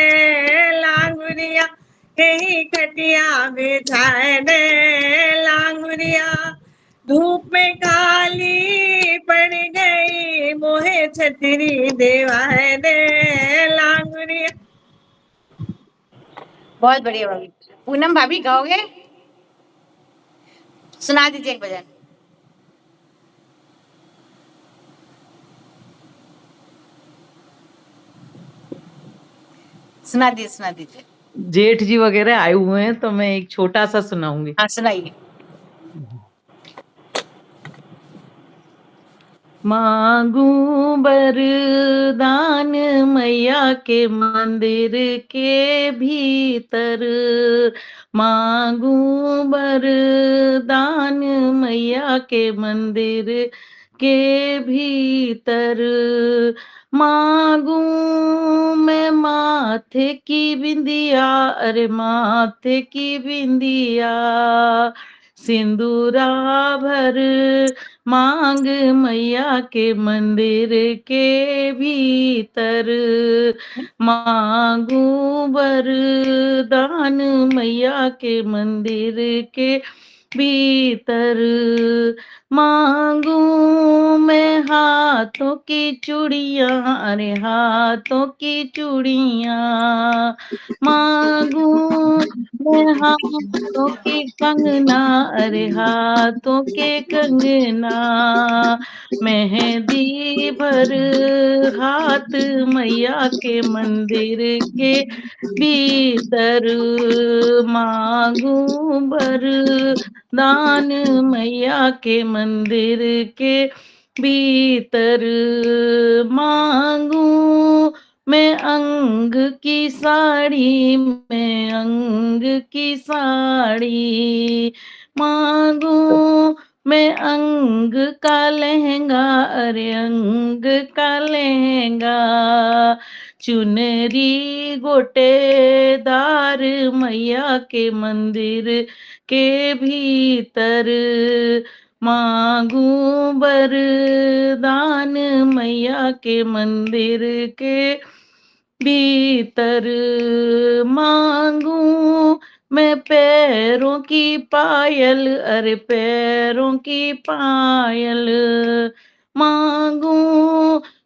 लांगुरिया यही खटिया बिछाए दे लांगुरिया। धूप में काली पड़ गई मोहे छतरी दीवाए दे लांगुरिया। बहुत बढ़िया भाभी। पूनम भाभी गाओगे? सुना दीजिए एक भजन। सुना दीजिए। जेठ जी वगैरह आए हुए हैं तो मैं एक छोटा सा सुनाऊंगी। हाँ सुनाइए। मांगू वरदान मैया के मंदिर के भीतर मांगू वरदान मैया के मंदिर के भीतर मांगू मैं माथे की बिंदिया अरे माथे की बिंदिया सिंदूरा भर मांग मैया के मंदिर के भीतर मांगू वरदान मैया के मंदिर के भीतर मांगू मैं हाथों की चूड़ियां, अरे हाथों की चूड़ियां मांगू मैं हाथों की कंगना, अरे हाथों के कंगना मेहंदी भर हाथ मैया के मंदिर के भीतर मांगू बर दान मैया के मंदिर के भीतर मांगू मैं अंग की साड़ी, मैं अंग की साड़ी मांगू मैं अंग का लहंगा, अरे अंग का लहंगा चुनरी गोटेदार मैया के मंदिर के भीतर मांगू बरदान मैया के मंदिर के भीतर मांगू मैं पैरों की पायल, अरे पैरों की पायल मांगू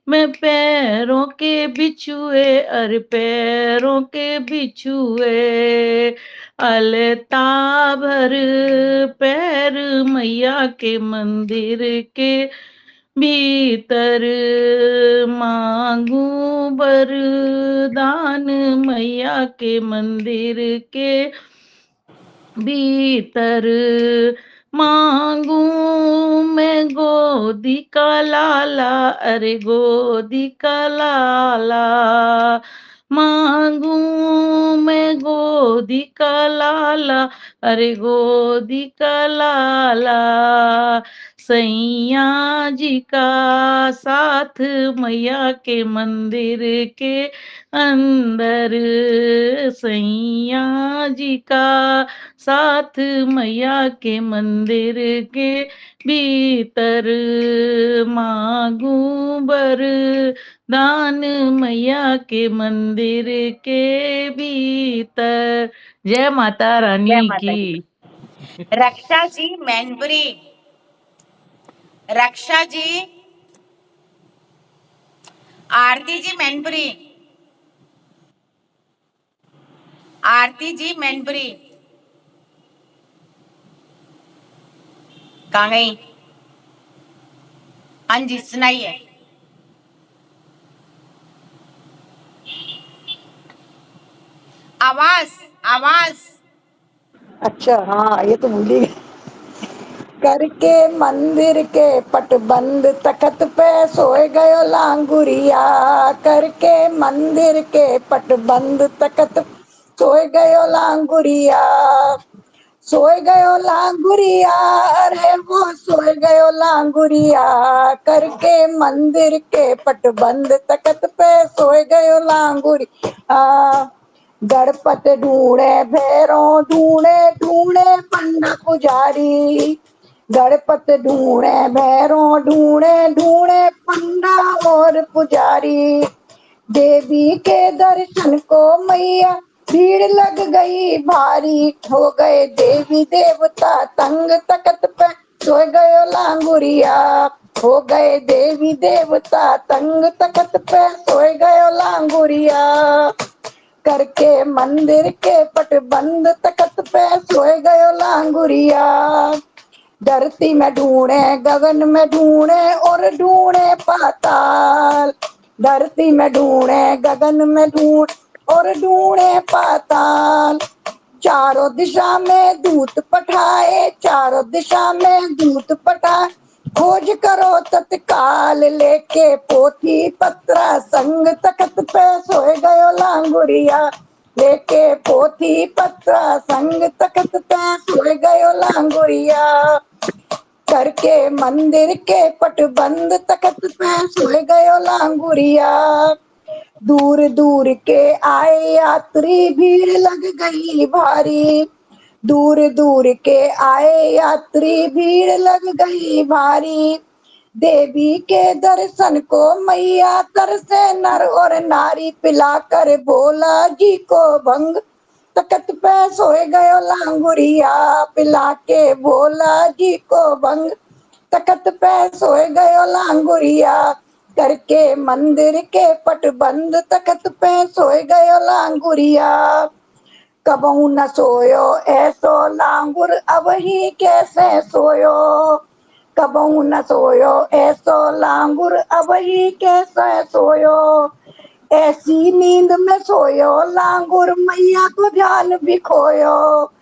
मैं पैरों के बिछुए, अरे पैरों के बिछुए अलता भर पैर मैया के मंदिर के भीतर मांगू बरदान मैया के मंदिर के भीतर मांगू मैं गोदी का लाला, अरे गोदी का लाला मांगू मैं गोदी का लाला, अरे गोदी का लाला सैया जी का साथ मैया के मंदिर के अंदर, सैया जी का साथ मैया के मंदिर के भीतर मांगू बरदान मैया के मंदिर के भीतर। जय माता जय रानी माता की। की। रक्षा जी मैनपुरी, रक्षा जी, आरती जी मैनपुरी, आरती जी मैनपुरी कहाँ गई? हाँ जी सुनाइए। आवाज आवाज। अच्छा हाँ, ये तो भूल ही गई। करके मंदिर के पट बंद तखत पे सोए गयो लांगुरिया, करके मंदिर के पट बंद तखत सोए गयो लांगुरिया, सोए गयो लांगुरिया, अरे वो सोए गयो लांगुरिया, करके मंदिर के पट बंद तखत पे सोए गयो लांगुरिया। गणपत ढूंढे भैरों ढूंढे ढूंढे पंडा पुजारी, गणपत ढूंढे भैरों ढूंढे ढूंढे पंडा और पुजारी, देवी के दर्शन को मैया भीड़ लग गई भारी, हो गए देवी देवता तंग तकत पे सोए गयो लांगुरिया, हो गए देवी देवता तंग तकत पे सोए गयो लांगुरिया, करके मंदिर के पट बंद तकत पे सोए गयो लांगुरिया, धरती में ढूंढे गगन में ढूंढे और ढूंढे पाताल, धरती में ढूंढे गगन में ढूंढे और ढूंढे पाताल, चारों दिशा में दूत पठाए, चारों दिशा में दूत पठाए, खोज करो तत्काल, लेके पोथी पत्रा संग तखत पे सोए गयो लांगुरिया, लेके पोथी पत्रा संग तखत पे सोए गयो लांगुरिया, करके मंदिर के पट बंद तखत पे सोए गयो लांगुरिया, दूर दूर के आए यात्री भीड़ लग गई भारी, दूर दूर के आए यात्री भीड़ लग गई भारी, देवी के दर्शन को मैया तरसे नर और नारी, पिलाकर भोला जी को भंग तखत पे सोए गयो लांगुरिया, पिला के भोला जी को भंग। तखत पे सोए गयो लांगुरिया, करके मंदिर के पट बंद। तखत पे सोए गयो लांगुरिया, कबहू न सोयो ऐसो लांगुर, अब ही कैसे सोयो। कबहू न सोयो ऐसो लांगुर, अब ही कैसे सोयो। ऐसी नींद में सोयो लांगुर, मैया को ध्यान भी खोयो।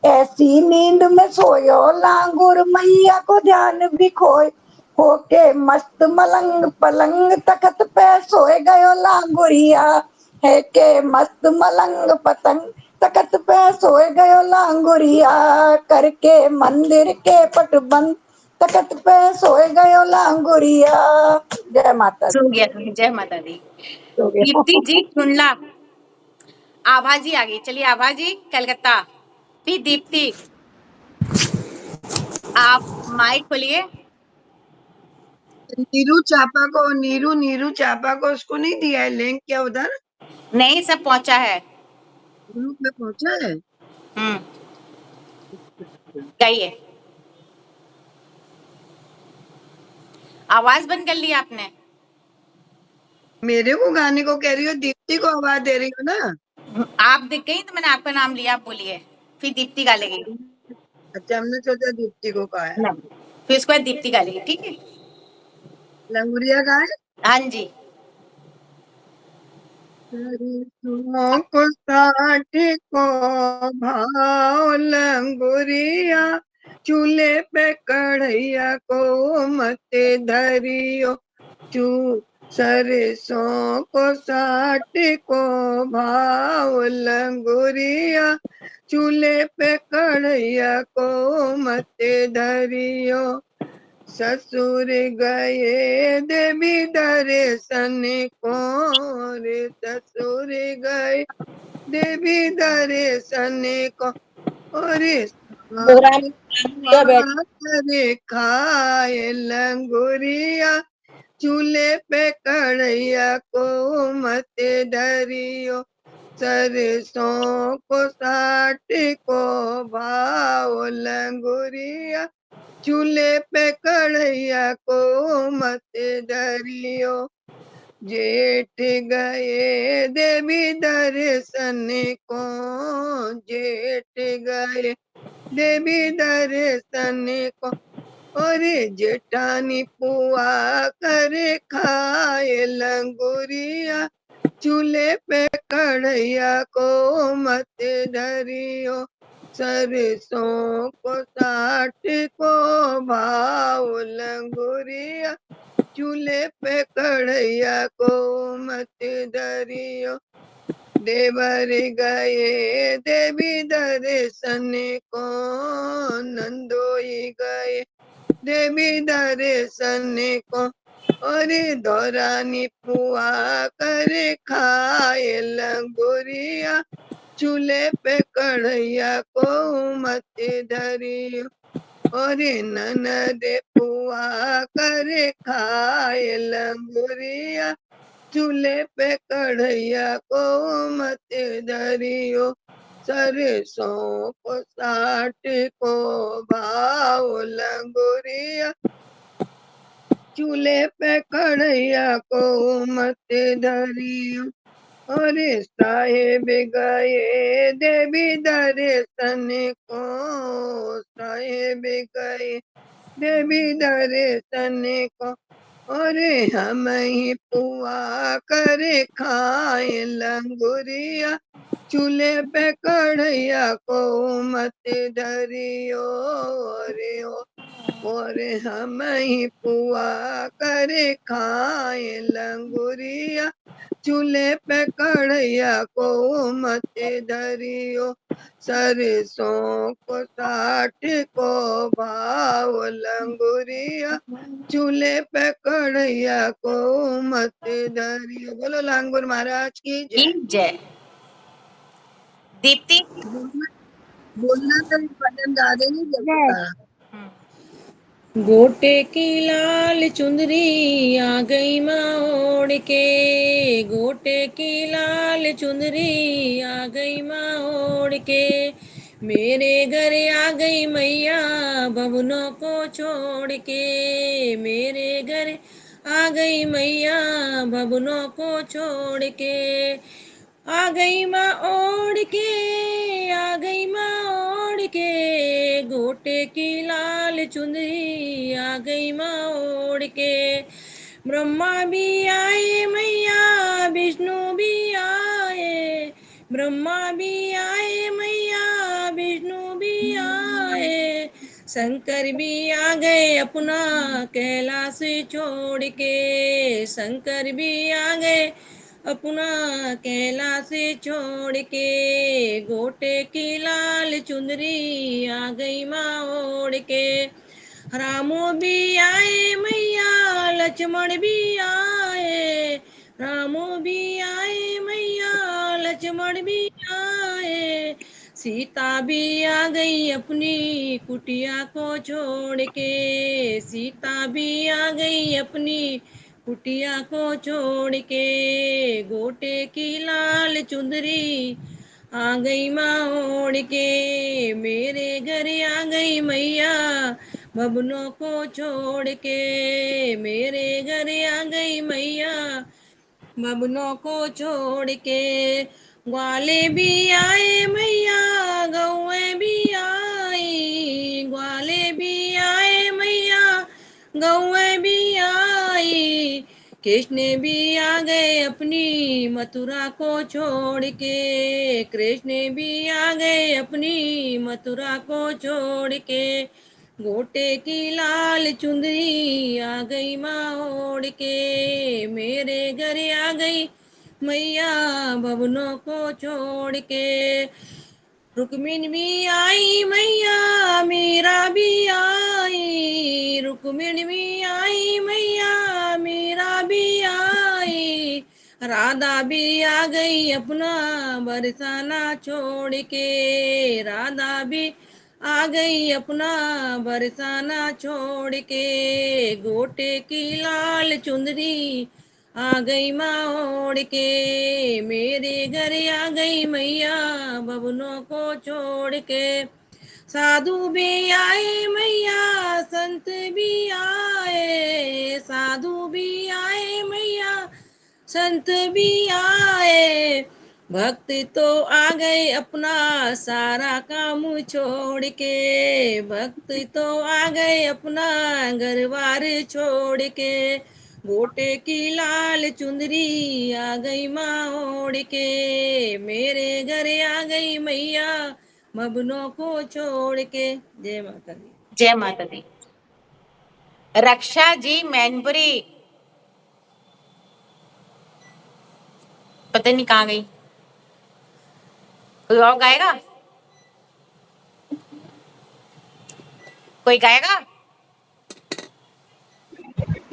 ऐसी नींद में सोयो लांगुर, मैया को ध्यान भी खोय। होके मस्त मलंग पलंग, तखत पे सोए गयो लांगुरिया, है के मस्त मलंग पतंग। तखत पे सोए गयो लांगुरिया, करके मंदिर के पट बंद। तखत पे सोए गयो लांगुरिया। जय माता सो दी। गया। जय माता दी। सो गया। दीप्ति जी चुनला। आभा जी आ गई। चलिए आभा जी कलकत्ता। फिर दीप्ति, आप माइक खोलिए। नीरू नीरू चापा को उसको नहीं दिया है लिंक क्या उधर नहीं, सब पहुंचा है। ग्रुप में पहुंचा है? गाइए। आवाज बंद कर ली आपने? मेरे को गाने को कह रही हो, दीप्ति को आवाज दे रही हो ना? आप दिख गई तो मैंने आपका नाम लिया, आप बोलिए। फिर दीप्ति गा लेगी। अच्छा, हमने सोचा दीप्ति को कहा है। फिर उसके बाद दीप्ति गा लेगी, ठीक है? लंगुरिया गाए? हाँ जी। को साठ को भाव लंगुरिया, चूल्हे पे कढ़ैया को मत धरियो। चू सरसों को साठ को भाव लंगुरिया, चूल्हे पे कढ़ैया को मत धरियो। ससुर गए देवी दर्शन को रे, ससुर गए देवी दर्शन को। और खाए लंगुरिया, चूल्हे पे कढ़ैया को मत धरियो। सरसों को साठ को भाव लंगुरिया, चूल्हे पे कढ़ैया को मत धरियो। जेठ गए देवी दर्शन को, जेठ गए देवी दर्शन को। और जेठानी पुआ कर खाए लंगुरिया, चूल्हे पे कढ़ैया को मत धरियो। सरसों को साठ को भाव लंगुरिया, चूल्हे पे कढ़ैया को मत धरियो। देवर गए देवी दर्शन को, नंदोई गए देवी दर्शन को। और दौरानी पुआ कर खाए लंगुरिया, चूल्हे पे कढ़ैया को मत धरियो। और ननद पुआ कर खाए लंगुरिया, चूल्हे पे कढ़ैया को मत धरियो। सरसों को साठ को भाव लंगुरिया, चूल्हे पे कढ़ैया को मत धरियो। और साहेब गए देवी दर्शन को, साहेब गए देवी दर्शन को। और हम ही पुआ कर खाए लंगुरिया, चूल्हे पे कढ़ैया को मत धरियो। और हम ही पुआ कर खाए लंगुरिया, चूल्हे पे कढ़ैया को मत धरियो। सरसों को साठ को भाव लंगुरिया, चूल्हे पे कढ़ैया को मत धरियो। बोलो लांगुर महाराज की जय। जय। दीप्ति बोलना तो भजन गा देंगे जब। गोटे की लाल चुंदरी आ गई माँ ओढ़ के, गोटे की लाल चुंदरी आ गई माँ छोड़ के, मेरे घर आ गई मैया भवनों को छोड़ के, मेरे घर आ गई मैया भवनों को छोड़ के, आ गई माँ ओढ़ के, आ गई माँ ओढ़ के, गोटे की लाल चुंदरी आ गई माँ ओढ़ के, ब्रह्मा भी आए मैया विष्णु भी आए, ब्रह्मा भी आए मैया विष्णु भी आए, शंकर भी आ गए अपना कैलाश छोड़ के, शंकर भी आ गए अपना कैलाश छोड़ के, गोटे की लाल चुंदरी आ गई माँ ओढ़ के, रामो भी आए मैया लक्ष्मण भी आए, रामो भी आए मैया लक्ष्मण भी आए, सीता भी आ गई अपनी कुटिया को छोड़ के, सीता भी आ गई अपनी कुटिया को छोड़ के, गोटे की लाल चुंदरी आ गई माँ ओढ़ के, मेरे घर आ गई मैया भवनों को छोड़ के, मेरे घर आ गई मैया भवनों को छोड़ के, ग्वाले भी आए मैया गौएं भी आई, ग्वाले भी आए मैया गौएं भी आई, कृष्ण भी आ गए अपनी मथुरा को छोड़ के, कृष्ण भी आ गए अपनी मथुरा को छोड़ के, गोटे की लाल चुंदरी आ गई माँ ओढ़ के, मेरे घर आ गई मैया भवनों को छोड़ के, रुक्मिणी भी आई मैया मीरा भी आई, रुक्मिणी भी आई मैया मीरा भी आई, राधा भी आ गई अपना बरसाना छोड़ के, राधा भी आ गई अपना बरसाना छोड़ के, गोटे की लाल चुंदरी आ गई माँ ओढ़ के, मेरे घर आ गई मैया भवनों को छोड़ के, साधु भी आए मैया संत भी आए, साधु भी आए मैया संत भी आए, भक्त तो आ गए अपना सारा काम छोड़ के, भक्त तो आ गए अपना घर बार छोड़ के, गोटे की लाल चुंदरी आ गई माँ ओढ़ के, मेरे घर आ गई मैया भवनों को छोड़ के। जय माता दी। जय माता दी। रक्षा जी मैनपुरी, पता नहीं कहाँ गई, कोई और गाएगा, कोई गाएगा?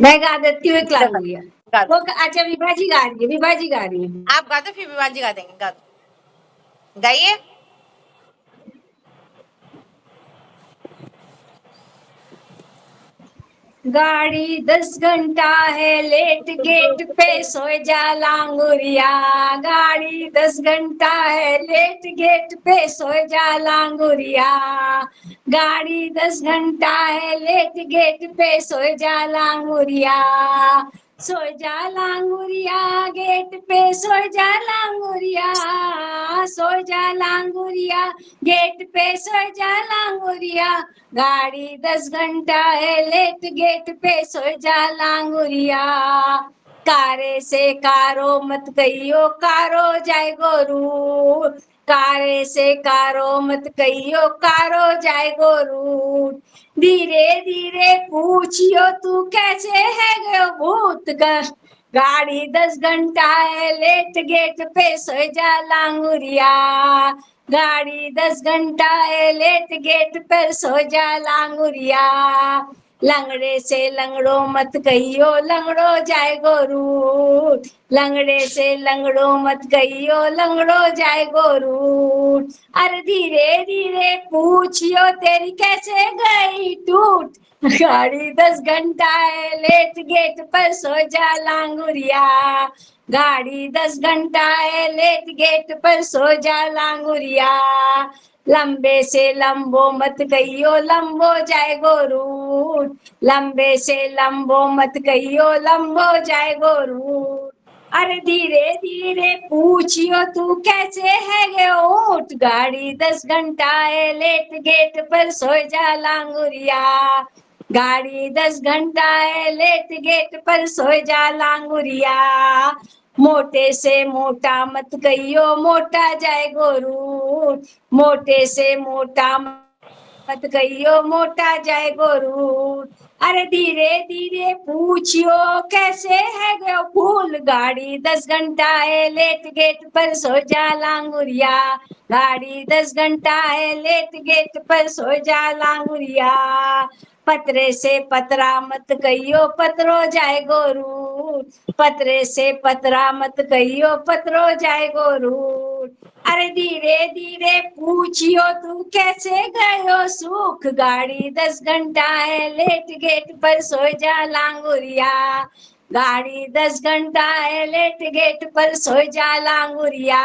मैं गा देती हूँ एक लाइन लिया। गा दो। वो अच्छा विभाजी गा रही है, विभाजी गा रही है। आप गा दो फिर विवाजी गा देंगे, गा दो, गाइए। गाड़ी 10 घंटा है लेट गेट पे सोए जा लांगुरिया, गाड़ी 10 घंटा है लेट गेट पे सोए जा लांगुरिया, गाड़ी 10 घंटा है लेट गेट पे सोए जा लांगुरिया, सोए जा लांगुरिया गेट पे सोए जा लांगुरिया, सोए जा लांगुरिया गेट पे सोए जा लांगुरिया, गाड़ी 10 घंटा है लेट गेट पे सो जा लांगुरिया, कारे से कारो मत कहियो कारो जाए गोरू, कारे से कारो मत कहियो कारो जाए गोरू, धीरे धीरे पूछियो तू कैसे है गयो भूत का, गाड़ी 10 घंटा है लेट गेट पे सो जा लांगुरिया, गाड़ी 10 घंटा है लेट गेट पर सो जा लांगुरिया, लंगड़े से लंगड़ो मत कहियो, लंगड़ो जाएगो रूट। लंगड़े से लंगड़ो मत कहियो, लंगड़ो जाएगो रूट। अरे धीरे धीरे पूछियो तेरी कैसे गई टूट। गाड़ी 10 घंटा है लेट, गेट पर सो जा लांगुरिया। गाड़ी 10 घंटा है लेट, गेट पर सो जा लांगुरिया। लंबे से लंबो मत कहियो, लंबो जाएगो रूट। लंबे से लंबो मत कहियो, लंबो जाएगो रूट। अरे धीरे धीरे पूछियो तू कैसे है गे ऊँट। गाड़ी 10 घंटा है लेट, गेट पर सो जा लांगुरिया। गाड़ी 10 घंटा है लेट, गेट पर सो जा लांगुरिया। मोटे से मोटा मत कहियो, मोटा जाएगो रूट। मोटे से मोटा मत कहियो, मोटा जाएगो रूट। अरे धीरे धीरे पूछियो कैसे है गो फूल। गाड़ी 10 घंटा है लेट, गेट पर सो जा लांगुरिया। गाड़ी 10 घंटा है लेट, गेट पर सो जा लांगुरिया। पतरे से पतरा मत कहियो, पतरो जाएगो रूट। पतरे से पतरा मत कहियो, पतरो जाएगो रूट। अरे धीरे धीरे पूछियो तू कैसे गयो सुख। गाड़ी 10 घंटा है लेट, गेट पर सो जा लांगुरिया। गाड़ी 10 घंटा है लेट, गेट पर सो जा लांगुरिया।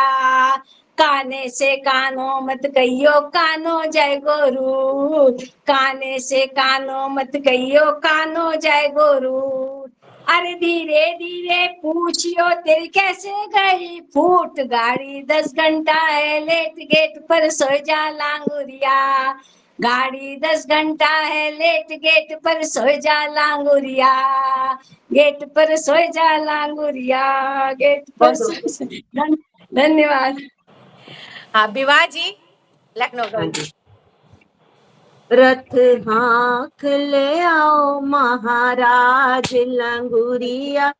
काने से कानो मत कहियो, कानो जाएगो रूट। काने से कानो मत कहियो, कानो जाएगो रूट। अरे धीरे धीरे पूछियो तेरी कैसे गई फूट। गाड़ी 10 घंटा है लेट, गेट पर सो जा लांगुरिया। गाड़ी 10 घंटा है लेट, गेट पर सो जा लांगुरिया। गेट पर सो जा लांगुरिया, गेट पर सो धन्यवाद। हाँ विवाह जी, लखनऊ हाँ गई। जी। रथ हाँक ले आओ महाराज लंगूरिया,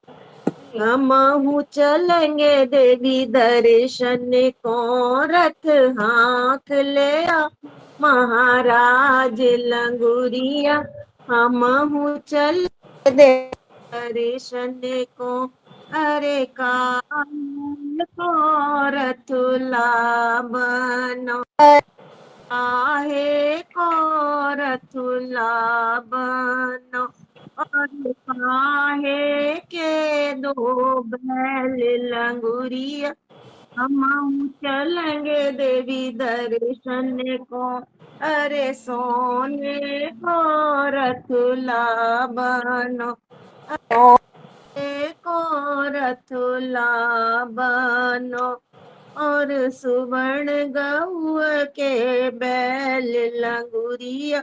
हमहू चलेंगे देवी दर्शन को। रथ हाँक ले आओ महाराज लंगूरिया, हमहू चल दर्शन को। अरे काल को रथुला बनो, आहे को रथुला बनो। और काहे के दो बैल लंगुरिया, हम चलेंगे देवी दर्शन को। अरे सोने को रथुला बनो, को रथुला बनो। और सुवर्ण गऊ के बैल लंगुरिया,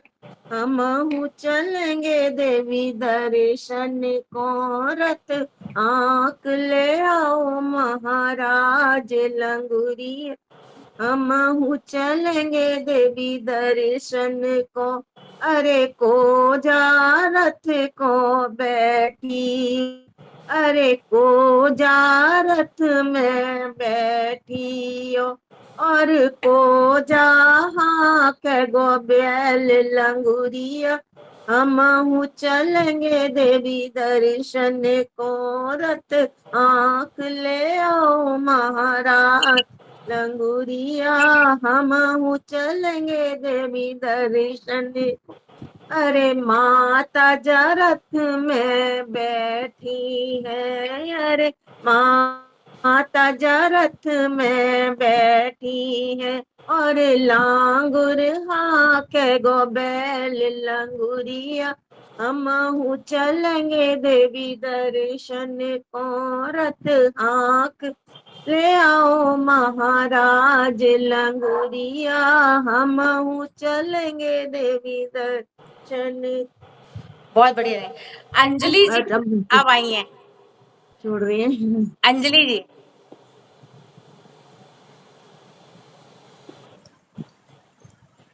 हमहू चलेंगे देवी दर्शन को। रथ आंक ले आओ महाराज लंगुरिया, हमहू चलेंगे देवी दर्शन को। अरे को जा रथ को बैठी, अरे को जा रथ में बैठियो। और को जा हाँक गो बैल लंगुरिया, हमहू चलेंगे देवी दर्शन को। रथ आँख ले आओ महाराज लंगुरिया, हमहू चलेंगे देवी दर्शन को। अरे माता जरथ में बैठी है, अरे माता जरथ में बैठी है। और लांगुर हाके गो बैल लंगुरिया, हमहू चलेंगे देवी दर्शन को। रथ आँख ले आओ महाराज लंगुरिया, हमहू चलेंगे देवी दर्शन। बहुत बढ़िया है। अंजलि जी अब आई हैं। छोड़ रही है अंजलि जी।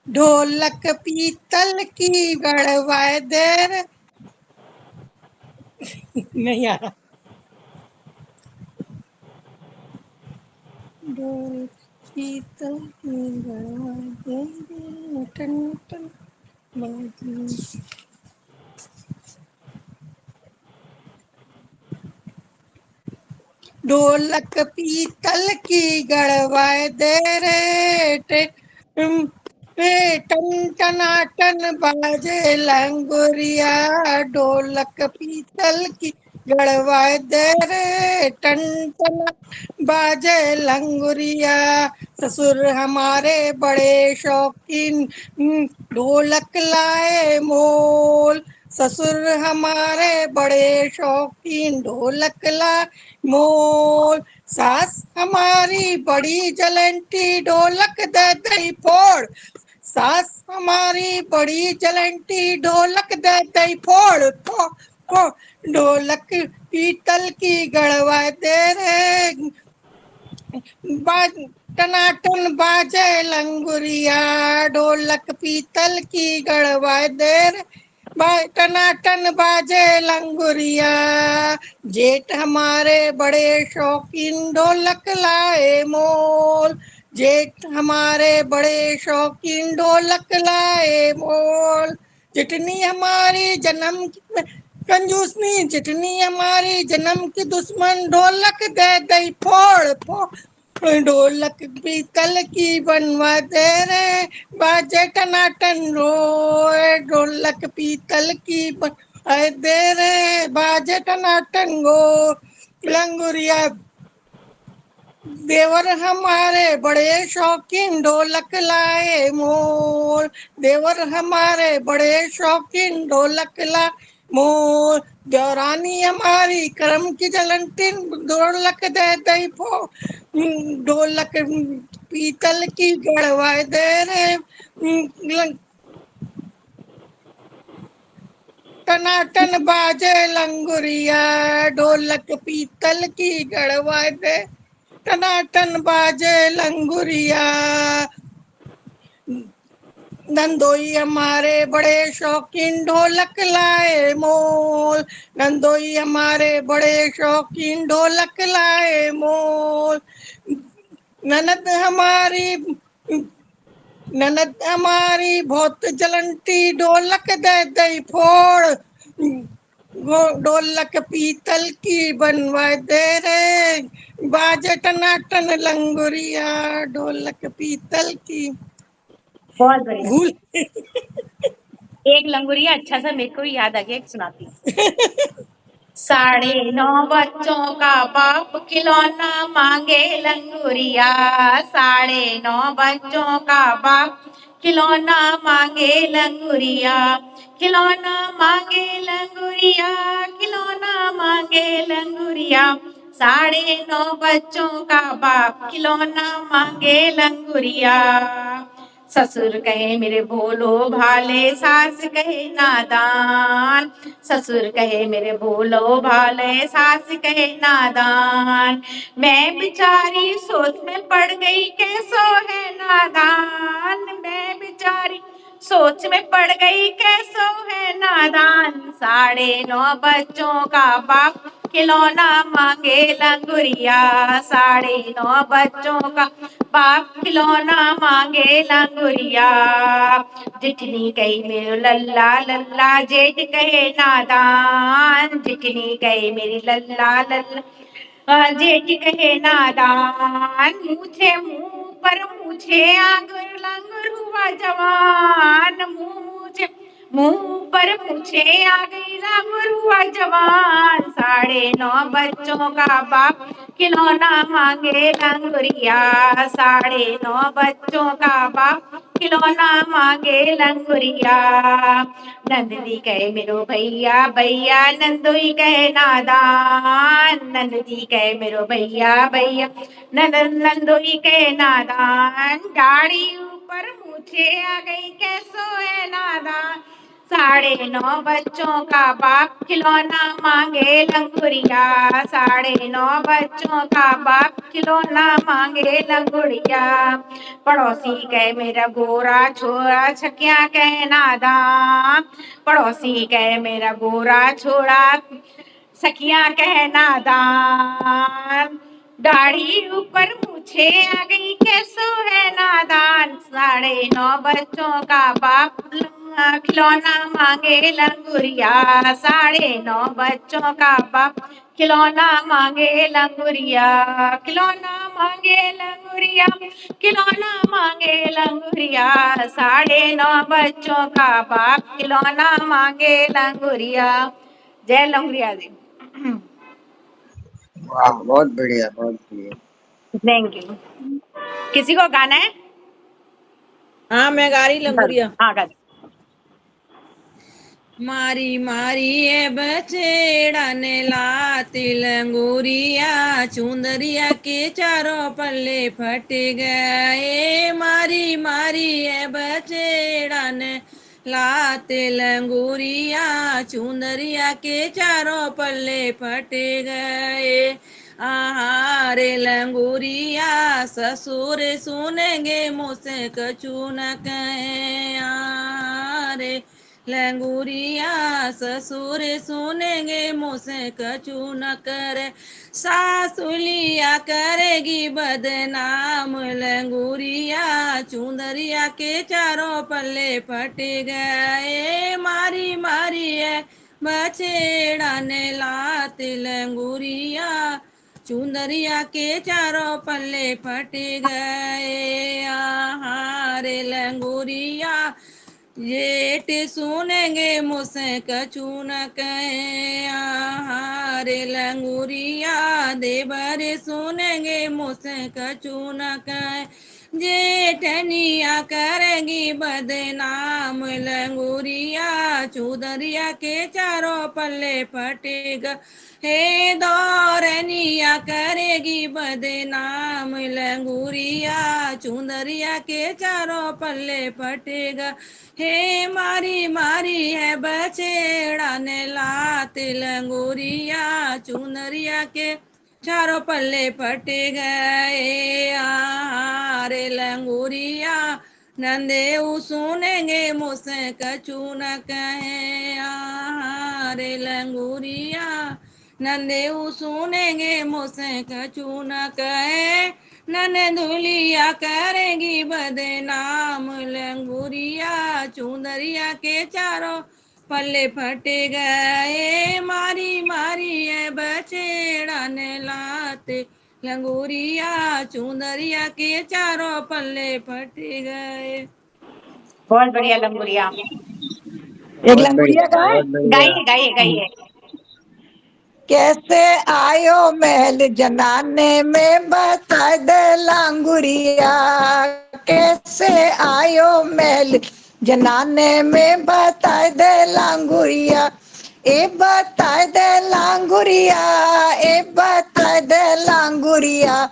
ढोलक पीतल की गढ़वाए देर नहीं आ रहा। ढोल पीतल की गढ़वाए देर, टन टन बाजी। ढोलक पीतल की गड़वाए दे रे टन टनाटन बाजे लंगुरिया, ढोलक पीतल की गड़वाए दे रे टन टना बाजे लंगुरिया। ससुर हमारे बड़े शौकीन ढोलक लाए मोल, ससुर हमारे बड़े शौकीन ढोलक लाए मोल। सास हमारी बड़ी जलंटी ढोलक दे दई फोड़, सास हमारी बड़ी जलंटी ढोलक दे दई फोड़ फोड़ फोड़, ढोलक पीतल की गड़वा दे रे टनाटन बाजे लंगुरिया, ढोलक पीतल की गड़वा दे रे टनाटन बाजे लंगुरिया। जेठ हमारे बड़े शौकीन ढोलक लाए मोल, जेठ हमारे बड़े शौकीन ढोलक लाए मोल। जितनी हमारी जन्म की कंजूसनी, जितनी हमारी जन्म की दुश्मन ढोलक दे दई फोड़ फोड़, ढोलक पीतल की बनवा दे रे बाजे टनाटन रोए, ढोलक पीतल की बनवा दे रे बाजे टनाटन गो लंगुरिया। देवर हमारे बड़े शौकीन ढोलक लाए मोल, देवर हमारे बड़े शौकीन ढोलक लाए मोल। देवरानी हमारी करम की जलंती ढोलक दे दई फो, ढोलक पीतल की गड़वा दे रे टनाटन बाजे लंगुरिया, ढोलक पीतल की गड़वा दे टनाटन बाजे लंगुरिया। नंदोई हमारे बड़े शौकीन ढोलक लाए मोल, नंदोई हमारे बड़े शौकीन ढोलक लाए मोल। ननद हमारी ननद हमारी बहुत जलंती ढोलक दे दई फोड़, ढोलक पीतल की बनवा दे रे बाजे टनाटन लंगुरिया, ढोलक पीतल की बहुत बढ़िया। भूल एक लंगुरिया अच्छा सा मेरे को भी याद आ गया, एक सुनाती हूँ। 9.5 बच्चों का बाप खिलौना मांगे लंगुरिया, 9.5 बच्चों का बाप खिलौना मांगे लंगुरिया, खिलौना मांगे लंगुरिया, खिलौना मांगे लंगुरिया। 9.5 बच्चों का बाप खिलौना मांगे लंगुरिया। ससुर कहे मेरे भोलो भाले, सास कहे नादान, ससुर कहे मेरे भोलो भाले, सास कहे नादान। मैं बेचारी सोच में पड़ गई कैसो है नादान, मैं बेचारी सोच में पड़ गई कैसो है नादान। 9.5 बच्चों का बाप खिलौना मांगे लंगुरिया, 9.5 बच्चों का बाप खिलौना मांगे लंगुरिया। जिठनी कही मेरे लल्ला लल्ला, जेठ कहे नादान, जिठनी कही मेरी लल्ला लल्ला, जेठ कहे नादान। मुझे मुंह पर मुझे आगर लंगर हुआ जवान, मुंह पर मुझे आ गई लंगर हुआ जवान। 9.5 बच्चों का बाप खिलौना मांगे लंगुरिया, 9.5 बच्चों का बाप खिलौना मांगे लंगुरिया। नंदनी कहे मेरो भैया भैया, नंदोई कहे नादान, नंदनी कहे मेरो भैया भैया, नंदोई कहे नादान। गाड़ी ऊपर मुझे आ गई कैसो है नादान, 9.5 बच्चों का बाप खिलौना मांगे लंगुरिया, 9.5 बच्चों का बाप खिलौना मांगे लंगुरिया। पड़ोसी कहे मेरा गोरा छोरा, छकिया कहे नादान, पड़ोसी कहे मेरा गोरा छोरा, सखियां कहे नादान। दाढ़ी ऊपर मुझे आ गई कैसो है नादान, 9.5 बच्चों का बाप खिलौना मांगे लंगुरिया, 9.5 बच्चों का बाप। खिलौना मांगे लंगुरिया, खिलौना मांगे लंगुरिया, खिलौना मांगे लंगुरिया, 9.5 बच्चों का बाप। खिलौना मांगे लंगुरिया। जय लंगुरिया दी। वाह, बहुत बढ़िया, बहुत बढ़िया। Thank you. किसी को गाना है? हाँ मैं गा रही लंगुरिया। हाँ गा। मारी मारी है बछेड़ा ने लाती लंगूरिया, चुंदरिया के चारों पल्ले फट गए। मारी मारी है बछेड़ा ने लाते लंगूरिया, चुंदरिया के चारों पल्ले फट गए। आहारे लंगूरिया ससुर सुनेंगे मुझसे कछु न कहे। आहारे लंगूरिया ससुर सुनेंगे मुझसे कछु न करे। सासुलिया करेगी बदनाम लंगूरिया, चुंदरिया के चारों पल्ले फट गए। मारी मारी है बछेड़ा ने लात लंगूरिया, चुंदरिया के चारों पल्ले फट गए। आहारे लंगूरिया जेठ सुनेंगे मुझसे कछु न कहे। आहारे लंगूरिया देवर सुनेंगे मुझसे कछु न कहे। जेठनिया करेगी बदनाम लंगूरिया, चुंदरिया के चारों पल्ले फटेगा। हे दौरनिया करेगी बदनाम लंगूरिया, चुंदरिया के चारों पल्ले फटेगा। हे मारी मारी है बछेड़ा ने लात लंगूरिया, चुनरिया के चारों पल्ले फट गए। आहारे लंगूरिया नंदेऊ सुनेंगे मुझसे कछु न कहे। आहारे लंगूरिया नंदेऊ सुनेंगे मुझसे कछु न कहे। ननदुलिया करेगी बदनाम लंगूरिया, चुंदरिया के चारों पल्ले फट गए। मारी मारी है बछेड़ा ने लाते लंगूरिया, चुंदरिया के चारों पल्ले फट गए। बहुत बढ़िया लंगुरिया। एक लंगुरिया का है। गाइए गाइए गाइए। कैसे आयो महल जनाने में बता दे लांगुरिया, कैसे आयो महल जनाने में बता दे लांगुरिया। ए बता दे लांगुरिया, ए बता दे लांगुरिया,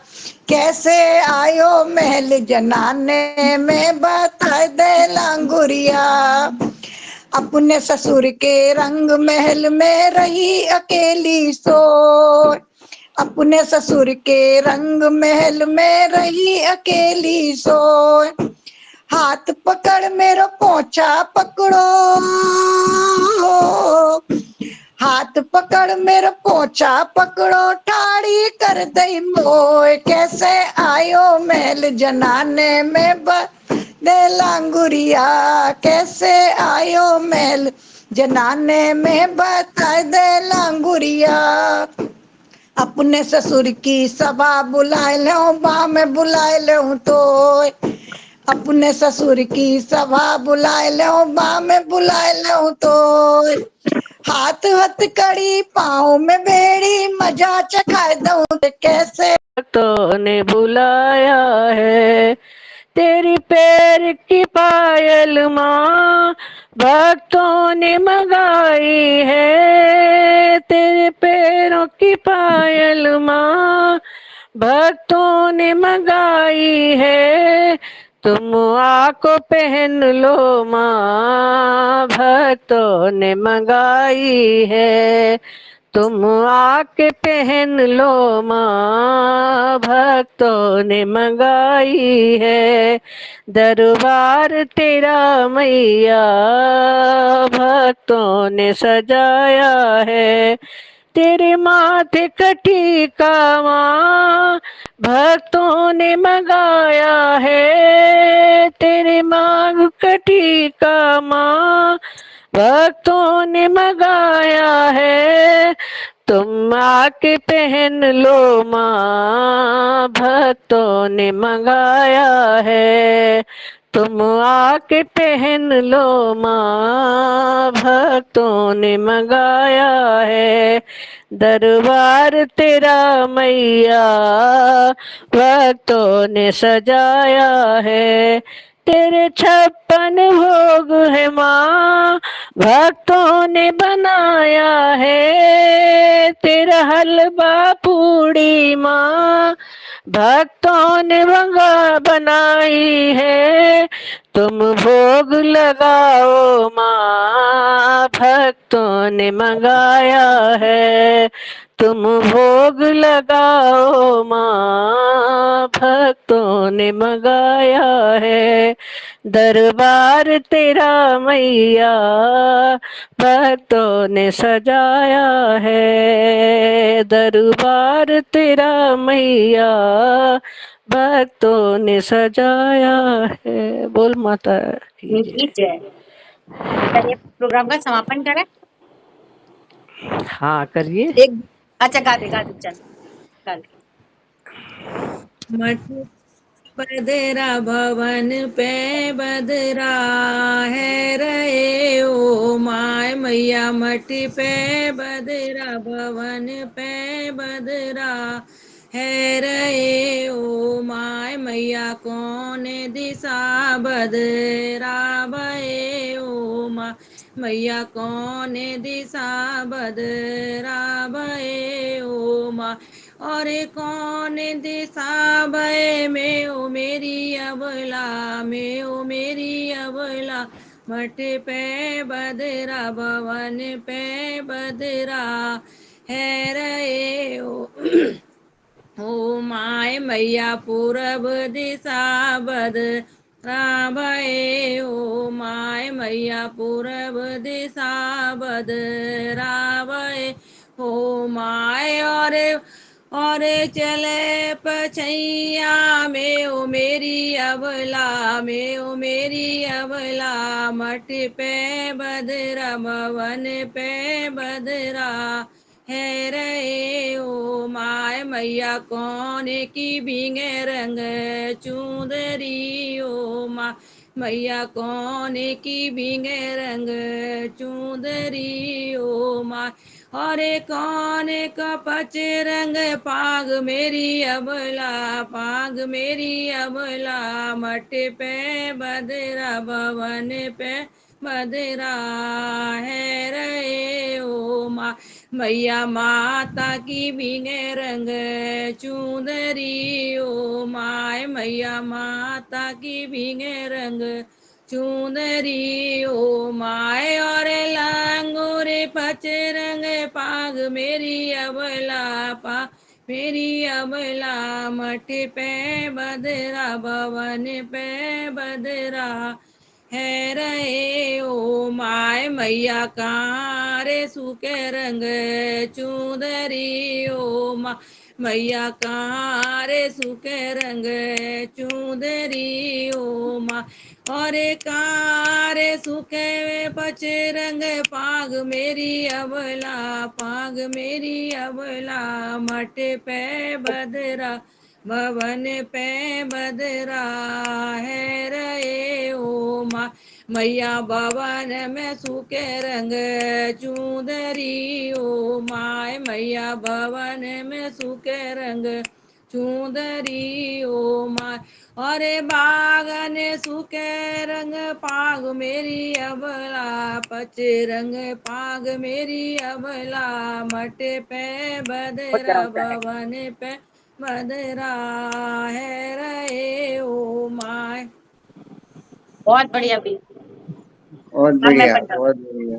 कैसे आयो महल जनाने में बता दे लांगुरिया। अपने ससुर के रंग महल में रही अकेली सोय, अपने ससुर के रंग महल में रही अकेली सोय। हाथ पकड़ मेरा पोंछा पकड़ो, हाथ पकड़ मेरा पोंछा पकड़ो, ठाड़ी कर दई मोय। कैसे आयो महल जनाने में दे लांगुरिया, कैसे आयो महल जनाने में बता दे लांगुरिया। अपने ससुर की सभा बुलाए लो, बा में बुलाए लो तो, अपने ससुर की सभा बुलाए लो, बा में बुलाए लो तो। हाथ हथकड़ी पाँव में बेड़ी, मजा चखा दूं कैसे। तो ने बुलाया है तेरी पैर की पायल माँ, भक्तों ने मंगाई है। तेरे पैरों की पायल माँ, भक्तों ने मंगाई है। तुम आको पहन लो माँ, भक्तों ने मंगाई है। तुम आके पहन लो माँ, भक्तों ने मंगाई है। दरबार तेरा मैया, भक्तों ने सजाया है। तेरे माथे कटी का माँ, भक्तों ने मंगाया है। तेरे मांग कटी का माँ भक्तों ने मंगाया है, तुम आके पहन लो माँ भक्तों ने मंगाया है, तुम आके पहन लो माँ भक्तों ने मंगाया है। दरबार तेरा मैया भक्तों ने सजाया है, तेरे 56 भोग है माँ भक्तों ने बनाया है, तेरा हलवा पूड़ी माँ भक्तों ने बनाई है, तुम भोग लगाओ माँ भक्तों ने मंगाया है, तुम भोग लगाओ माँ भक्तों ने मंगाया है। दरबार तेरा मैया भक्तों ने सजाया है, दरबार तेरा मैया भक्तों ने सजाया है। बोल माता की की जय। चलिए प्रोग्राम का समापन करें। हाँ करिए। एक अच्छा गा दे चल गा दे। मठ बदरा भवन पे बदरा है रहे ओ माय मैया, मटी पे बदरा भवन पे बदरा है रहे ओ माय मैया, कौन दिशा बदरा भये ओ माय मैया, कौन दिशा बदरा भये ओ माय, और कौन दिशा भय में ओ मेरी अबला में ओ मेरी अबला, मठ पे बदरा भवन पे बदरा है रहे ओ माय मैया, पूरब दिशा बदरा भये ओ माय मैया, पूरब दिशा बदरा भये ओ माय, और चले पछैया में ओ मेरी अबला में ओ मेरी अबला, मठ पे बदरा भवन पे बदरा है रहे ओ माय मैया, कौन की भींगे रंग चुंदरी ओ माय मैया, कौन की भींगे रंग चुंदरी ओ माय, और कौन कपच रंग पाग मेरी अबला पाग मेरी अबला, मठ पे बदरा भवन पे बदरा है रहे ओ माँ मैया, माता की भींगे रंग चुंदरी ओ माय मैया, माता की भींगे रंग चुंदरी ओ माय, और लांगुर पच रंग पाग मेरी अबला पा मेरी अबला, मठ पे बदरा भवन पे बदरा है रहे ओ माय मैया, कारे सूखे रंग चुंदरी ओ माँ मैया, कारे सूखे रंग चुंदरी ओ माँ, और कारे सूखे पच रंग पाग मेरी अबला पाग मेरी अबला, मठ पे बदरा भवन पे बदरा है रहे ओ माँ मैया, भवन में सूखे रंग चुंदरी ओ माय मैया, भवन में सूखे रंग चुंदरी ओ माय, और बागन सूखे रंग पाग मेरी अबला पच रंग पाग मेरी अबला, मठ पे बदरा भवन पे बदरा है रहे ओ माय। बहुत बढ़िया भी। बहुत अब मैं बढ़िया पढ़ता हूँ। बहुत बढ़िया।